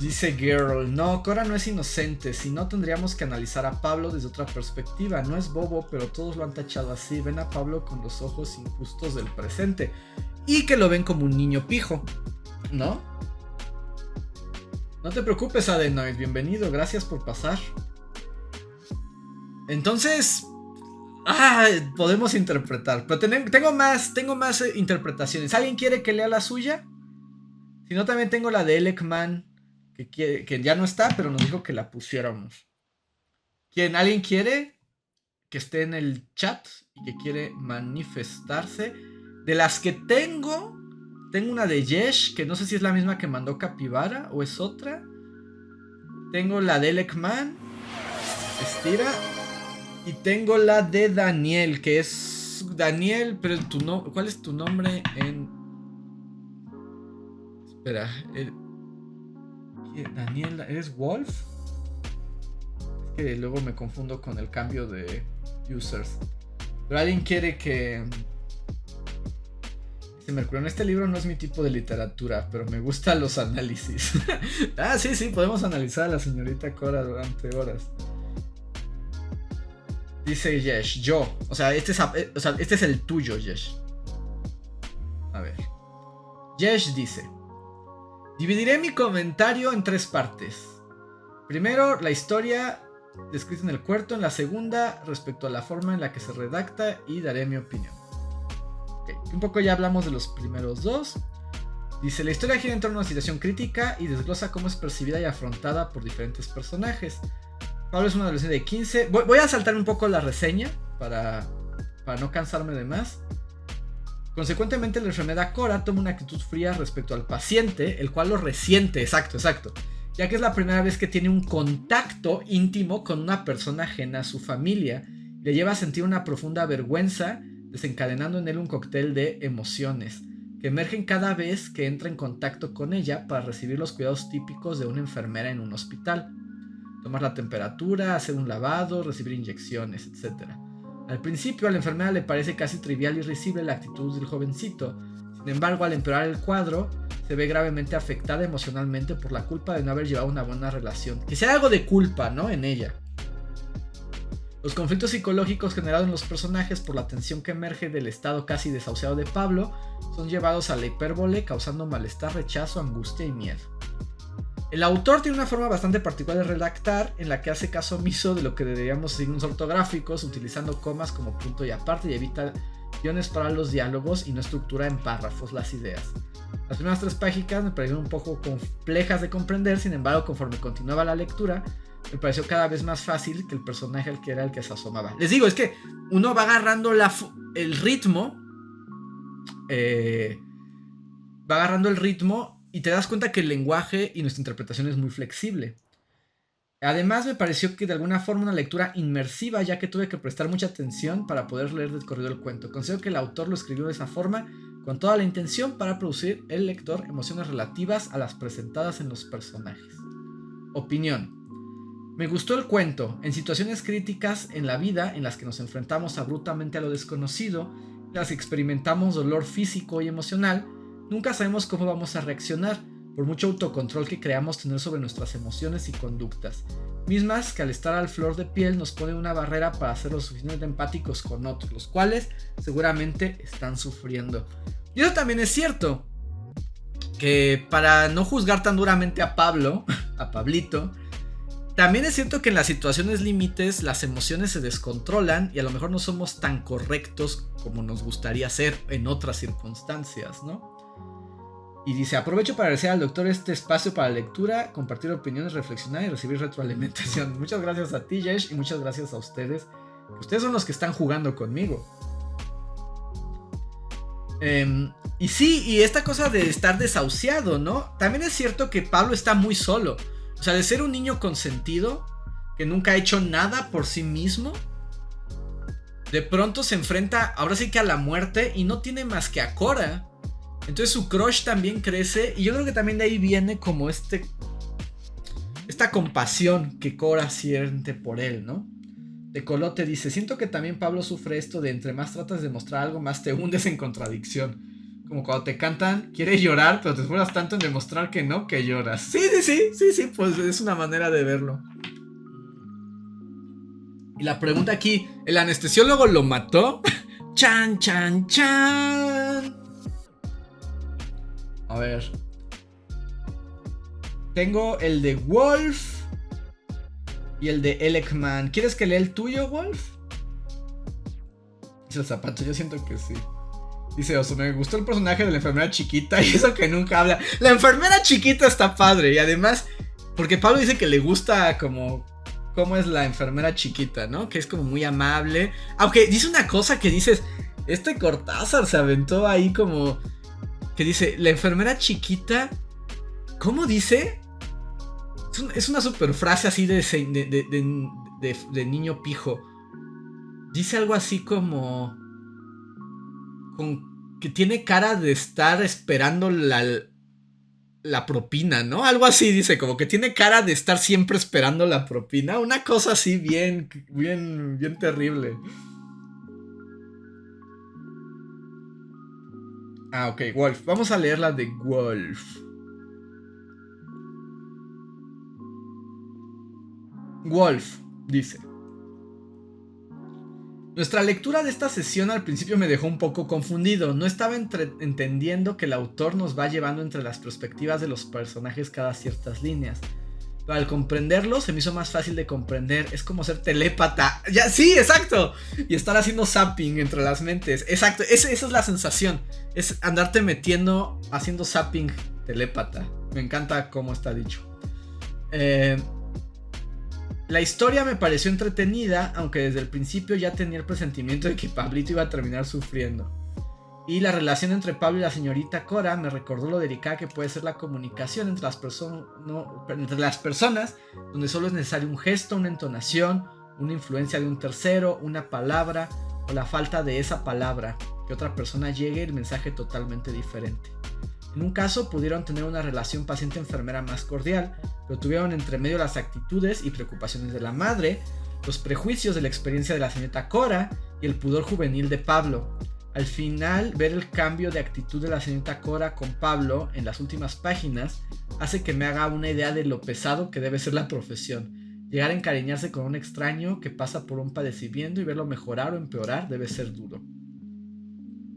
Dice Girl, no, Cora no es inocente, si no tendríamos que analizar a Pablo desde otra perspectiva. No es bobo, pero todos lo han tachado así. Ven a Pablo con los ojos injustos del presente y que lo ven como un niño pijo, ¿no? No te preocupes, Adenoid, bienvenido, gracias por pasar. Entonces, podemos interpretar, pero tengo más interpretaciones. ¿Alguien quiere que lea la suya? Si no, también tengo la de Elekman, que ya no está, pero nos dijo que la pusiéramos. ¿Alguien quiere que esté en el chat y que quiere manifestarse? De las que tengo una de Yesh, que no sé si es la misma que mandó Capibara o es otra. Tengo la de Elekman, Estira. Y tengo la de Daniel, que es Daniel, pero ¿cuál es tu nombre en...? Espera, Daniel, ¿eres Wolf? Es que luego me confundo con el cambio de users. Pero alguien quiere que... Dice Mercurio, este libro no es mi tipo de literatura, pero me gustan los análisis. Ah, sí, podemos analizar a la señorita Cora durante horas. Dice Yesh, yo. O sea, este es el tuyo, Yesh. A ver. Yesh dice: dividiré mi comentario en 3 partes. Primero, la historia descrita en el cuarto. En la segunda, respecto a la forma en la que se redacta. Y daré mi opinión. Okay. Un poco ya hablamos de los primeros 2. Dice: la historia gira en torno a una situación crítica y desglosa cómo es percibida y afrontada por diferentes personajes. Pablo es un adolescente de 15. Voy a saltar un poco la reseña para no cansarme de más. Consecuentemente, la enfermedad Cora toma una actitud fría respecto al paciente, el cual lo resiente, exacto, ya que es la primera vez que tiene un contacto íntimo con una persona ajena a su familia. Le lleva a sentir una profunda vergüenza, desencadenando en él un cóctel de emociones que emergen cada vez que entra en contacto con ella para recibir los cuidados típicos de una enfermera en un hospital. Tomar la temperatura, hacer un lavado, recibir inyecciones, etc. Al principio a la enfermera le parece casi trivial y risible la actitud del jovencito. Sin embargo, al empeorar el cuadro, se ve gravemente afectada emocionalmente por la culpa de no haber llevado una buena relación. Que sea algo de culpa, ¿no? En ella. Los conflictos psicológicos generados en los personajes por la tensión que emerge del estado casi desahuciado de Pablo son llevados a la hipérbole, causando malestar, rechazo, angustia y miedo. El autor tiene una forma bastante particular de redactar, en la que hace caso omiso de lo que deberíamos signos ortográficos, utilizando comas como punto y aparte, y evita guiones para los diálogos y no estructura en párrafos las ideas. Las primeras 3 páginas me parecieron un poco complejas de comprender, sin embargo, conforme continuaba la lectura, me pareció cada vez más fácil que el personaje al que era el que se asomaba. Les digo, es que uno va agarrando el ritmo, y te das cuenta que el lenguaje y nuestra interpretación es muy flexible. Además, me pareció que de alguna forma una lectura inmersiva, ya que tuve que prestar mucha atención para poder leer de corrido el cuento. Considero que el autor lo escribió de esa forma, con toda la intención para producir en el lector emociones relativas a las presentadas en los personajes. Opinión. Me gustó el cuento. En situaciones críticas en la vida, en las que nos enfrentamos abruptamente a lo desconocido, en las que experimentamos dolor físico y emocional, nunca sabemos cómo vamos a reaccionar, por mucho autocontrol que creamos tener sobre nuestras emociones y conductas, mismas que al estar al flor de piel nos ponen una barrera para ser lo suficientemente empáticos con otros, los cuales seguramente están sufriendo. Y eso también es cierto, que para no juzgar tan duramente a Pablo, a Pablito, también es cierto que en las situaciones límites las emociones se descontrolan y a lo mejor no somos tan correctos como nos gustaría ser en otras circunstancias, ¿no? Y dice: aprovecho para agradecer al doctor este espacio para lectura, compartir opiniones, reflexionar y recibir retroalimentación. Muchas gracias a ti, Yesh, y muchas gracias a ustedes. Ustedes son los que están jugando conmigo. Y sí, y esta cosa de estar desahuciado, ¿no? También es cierto que Pablo está muy solo. O sea, de ser un niño consentido, que nunca ha hecho nada por sí mismo, de pronto se enfrenta, ahora sí que a la muerte, y no tiene más que a Cora. Entonces su crush también crece, y yo creo que también de ahí viene como esta compasión que Cora siente por él, ¿no? De Colote dice: siento que también Pablo sufre esto de entre más tratas de mostrar algo, más te hundes en contradicción. Como cuando te cantan, quieres llorar, pero te esfuerzas tanto en demostrar que no, que lloras. Sí, pues es una manera de verlo. Y la pregunta aquí: ¿el anestesiólogo lo mató? Chan, chan, chan. A ver. Tengo el de Wolf y el de Elekman. ¿Quieres que lea el tuyo, Wolf? Dice el zapato, yo siento que sí. Dice Oso: me gustó el personaje de la enfermera chiquita y eso que nunca habla. La enfermera chiquita está padre. Y además, porque Pablo dice que le gusta como cómo es la enfermera chiquita, ¿no? Que es como muy amable. Aunque dice una cosa que dices: Cortázar se aventó ahí como... Que dice, la enfermera chiquita... ¿Cómo dice? Es una super frase así de niño pijo. Dice algo así como... que tiene cara de estar esperando la propina, ¿no? Algo así dice, como que tiene cara de estar siempre esperando la propina. Una cosa así bien terrible. Ah, ok, Wolf. Vamos a leer la de Wolf. Wolf dice: nuestra lectura de esta sesión al principio me dejó un poco confundido. No estaba entendiendo que el autor nos va llevando entre las perspectivas de los personajes cada ciertas líneas. Pero al comprenderlo se me hizo más fácil de comprender. Es como ser telépata. Ya, sí, exacto. Y estar haciendo zapping entre las mentes. Exacto, esa es la sensación. Es andarte metiendo, haciendo zapping telépata. Me encanta cómo está dicho. La historia me pareció entretenida, aunque desde el principio ya tenía el presentimiento de que Pablito iba a terminar sufriendo. Y la relación entre Pablo y la señorita Cora me recordó lo delicada que puede ser la comunicación entre las personas, donde solo es necesario un gesto, una entonación, una influencia de un tercero, una palabra o la falta de esa palabra, que otra persona llegue el mensaje totalmente diferente. En un caso pudieron tener una relación paciente-enfermera más cordial, pero tuvieron entre medio las actitudes y preocupaciones de la madre, los prejuicios de la experiencia de la señorita Cora y el pudor juvenil de Pablo. Al final, ver el cambio de actitud de la señorita Cora con Pablo en las últimas páginas hace que me haga una idea de lo pesado que debe ser la profesión. Llegar a encariñarse con un extraño que pasa por un padecimiento y verlo mejorar o empeorar debe ser duro.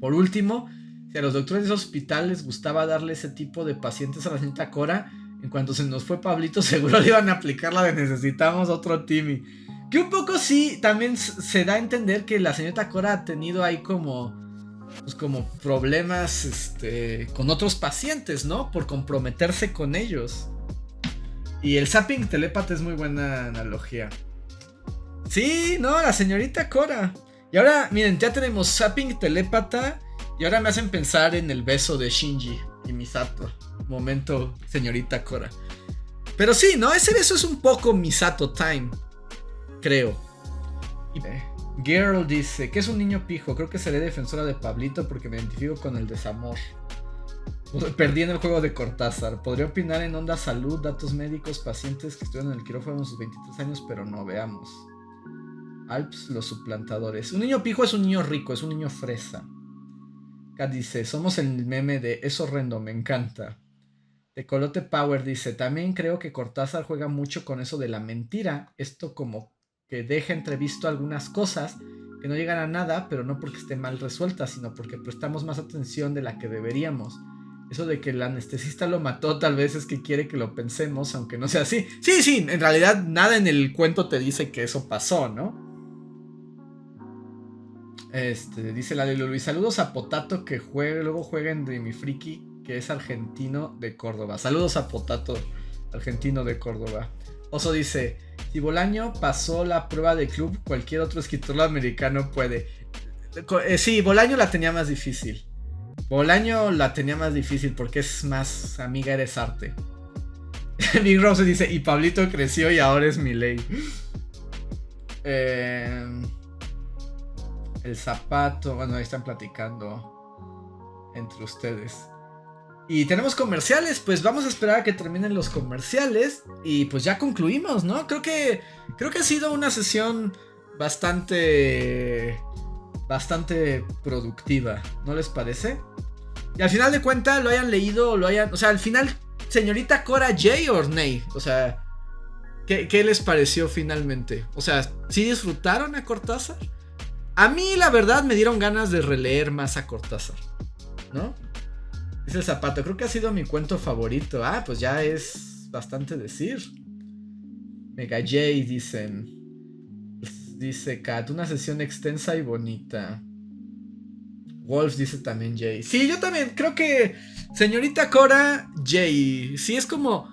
Por último, si a los doctores de ese hospital les gustaba darle ese tipo de pacientes a la señorita Cora, en cuanto se nos fue Pablito seguro le iban a aplicar la de necesitamos otro Timmy. Que un poco sí, también se da a entender que la señorita Cora ha tenido ahí como problemas con otros pacientes, ¿no? Por comprometerse con ellos. Y el zapping telépata es muy buena analogía. Sí, no, la señorita Cora. Y ahora, miren, ya tenemos zapping telépata. Y ahora me hacen pensar en el beso de Shinji y Misato. Momento, señorita Cora. Pero sí, ¿no? Ese beso es un poco Misato time, creo. Girl dice que es un niño pijo. Creo que seré defensora de Pablito porque me identifico con el desamor. Perdí en el juego de Cortázar. Podría opinar en onda salud, datos médicos, pacientes que estuvieron en el quirófano a sus 23 años, pero no, veamos. Alps, los suplantadores. Un niño pijo es un niño rico, es un niño fresa. Kat dice, somos el meme de es horrendo, me encanta. Tecolote Power dice, también creo que Cortázar juega mucho con eso de la mentira. Esto como que deja entrevisto algunas cosas que no llegan a nada, pero no porque esté mal resuelta, sino porque prestamos más atención de la que deberíamos. Eso de que el anestesista lo mató tal vez es que quiere que lo pensemos, aunque no sea así. Sí, en realidad nada en el cuento te dice que eso pasó, ¿no? Dice la de Luis, saludos a Potato que luego juega en Dreamy Freaky, que es argentino de Córdoba. Saludos a Potato, argentino de Córdoba. Oso dice, si Bolaño pasó la prueba de club, cualquier otro escritor americano puede. Sí, Bolaño la tenía más difícil. Porque es más amiga eres arte. Big Rose dice, y Pablito creció y ahora es mi ley. El zapato, bueno, ahí están platicando entre ustedes. Y tenemos comerciales, pues vamos a esperar a que terminen los comerciales y pues ya concluimos, ¿no? Creo que ha sido una sesión bastante productiva, ¿no les parece? Y al final de cuentas lo hayan leído, o sea, al final, señorita Cora, Jay o Nay, o sea, ¿qué les pareció finalmente? O sea, ¿sí disfrutaron a Cortázar? A mí la verdad me dieron ganas de releer más a Cortázar, ¿no? Dice el Zapato, creo que ha sido mi cuento favorito. Ah, pues ya es bastante decir. Mega J dicen. Dice Kat, una sesión extensa y bonita. Wolf dice también Jay. Sí, yo también creo que señorita Cora, Jay. Sí, es como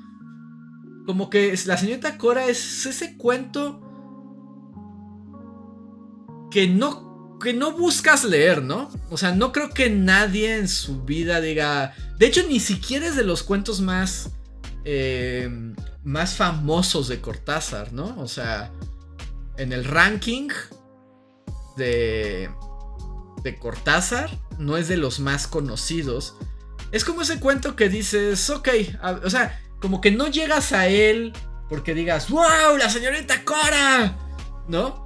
que la señorita Cora es ese cuento que no buscas leer, ¿no? O sea, no creo que nadie en su vida diga... De hecho, ni siquiera es de los cuentos más famosos de Cortázar, ¿no? O sea, en el ranking de Cortázar no es de los más conocidos. Es como ese cuento que dices, ok, o sea, como que no llegas a él porque digas, ¡wow, la señorita Cora! ¿No?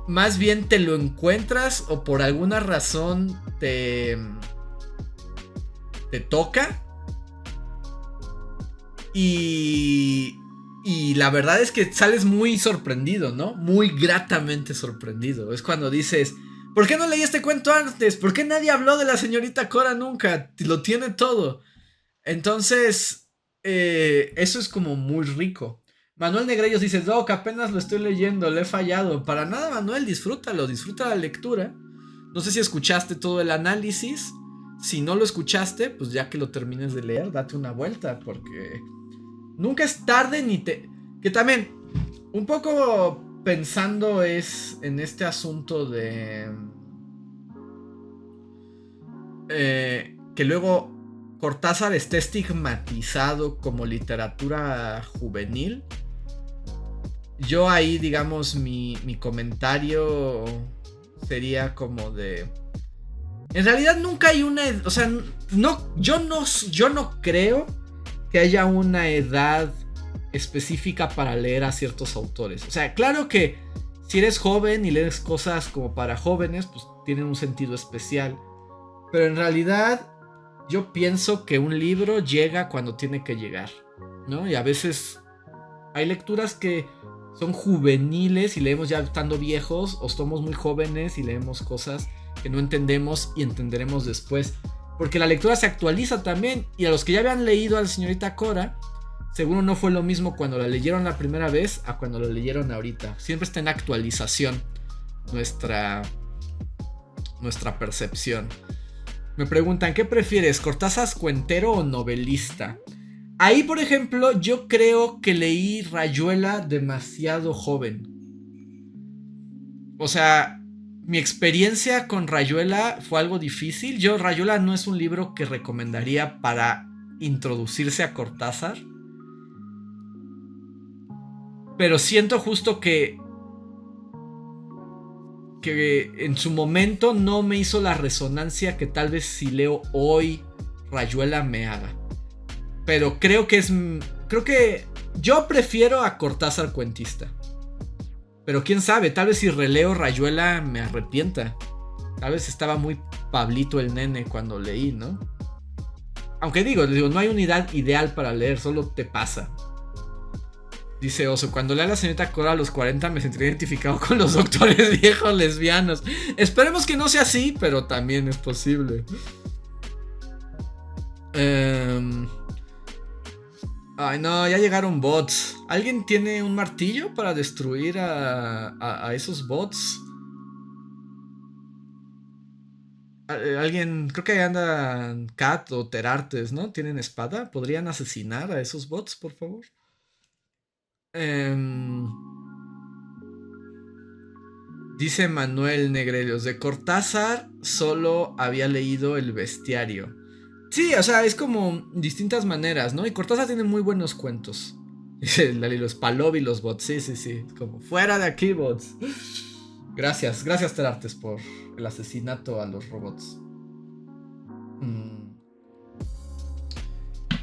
Más bien te lo encuentras o por alguna razón te te toca. Y la verdad es que sales muy sorprendido, ¿no? Muy gratamente sorprendido. Es cuando dices, ¿por qué no leí este cuento antes? ¿Por qué nadie habló de la señorita Cora nunca? Lo tiene todo. Entonces, eso es como muy rico. Manuel Negrellos dice, Doc, apenas lo estoy leyendo, le he fallado. Para nada, Manuel, disfrútalo, disfruta la lectura. No sé si escuchaste todo el análisis. Si no lo escuchaste, pues ya que lo termines de leer, date una vuelta, porque nunca es tarde ni te... Que también, un poco pensando es en este asunto de... que luego Cortázar esté estigmatizado como literatura juvenil. Yo ahí, digamos, mi comentario sería como de... En realidad nunca hay una... O sea, no, yo no creo que haya una edad específica para leer a ciertos autores. O sea, claro que si eres joven y lees cosas como para jóvenes, pues tienen un sentido especial. Pero en realidad yo pienso que un libro llega cuando tiene que llegar, ¿no? Y a veces hay lecturas que son juveniles y leemos ya estando viejos, o somos muy jóvenes y leemos cosas que no entendemos y entenderemos después. Porque la lectura se actualiza también. Y a los que ya habían leído a la señorita Cora, seguro no fue lo mismo cuando la leyeron la primera vez a cuando la leyeron ahorita. Siempre está en actualización nuestra percepción. Me preguntan, ¿qué prefieres? ¿Cortázar cuentero o novelista? Ahí, por ejemplo, yo creo que leí Rayuela demasiado joven. O sea, mi experiencia con Rayuela fue algo difícil. Rayuela no es un libro que recomendaría para introducirse a Cortázar. Pero siento justo que en su momento no me hizo la resonancia que tal vez si leo hoy Rayuela me haga. Pero creo que yo prefiero a Cortázar cuentista. Pero quién sabe, tal vez si releo Rayuela me arrepienta. Tal vez estaba muy Pablito el nene cuando leí, ¿no? Aunque digo, no hay unidad ideal para leer, solo te pasa. Dice Oso, cuando lea a la señorita Cora a los 40 me sentiré identificado con los doctores viejos lesbianos. Esperemos que no sea así, pero también es posible. Ay no, ya llegaron bots. ¿Alguien tiene un martillo para destruir a esos bots? Alguien, creo que andan Cat o Terartes, ¿no? ¿Tienen espada? ¿Podrían asesinar a esos bots, por favor? Dice Manuel Negrellos, de Cortázar solo había leído El Bestiario. Sí, o sea, es como distintas maneras, ¿no? Y Cortázar tiene muy buenos cuentos. Dice los Palov y los bots, sí. Como fuera de aquí, bots. Gracias Terartes por el asesinato a los robots.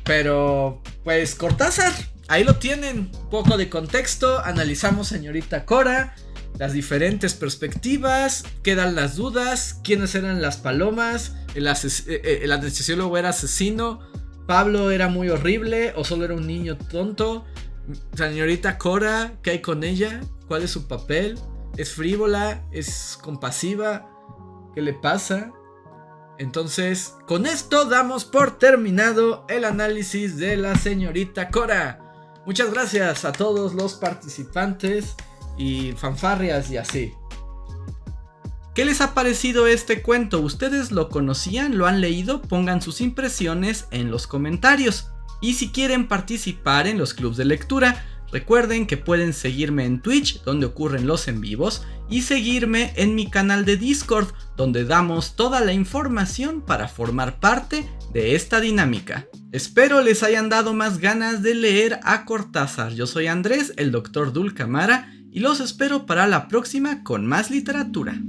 Pero, pues Cortázar, ahí lo tienen. Un poco de contexto, analizamos señorita Cora, las diferentes perspectivas, quedan las dudas, quiénes eran las palomas, el anestesiólogo era asesino, Pablo era muy horrible o solo era un niño tonto, señorita Cora, ¿qué hay con ella? ¿Cuál es su papel? ¿Es frívola? ¿Es compasiva? ¿Qué le pasa? Entonces, con esto damos por terminado el análisis de la señorita Cora. Muchas gracias a todos los participantes y fanfarrias y así. ¿Qué les ha parecido este cuento? ¿Ustedes lo conocían? ¿Lo han leído? Pongan sus impresiones en los comentarios. Y si quieren participar en los clubs de lectura, recuerden que pueden seguirme en Twitch, donde ocurren los en vivos, y seguirme en mi canal de Discord, donde damos toda la información para formar parte de esta dinámica. Espero les hayan dado más ganas de leer a Cortázar. Yo soy Andrés, el Dr. Dulcamara, y los espero para la próxima con más literatura.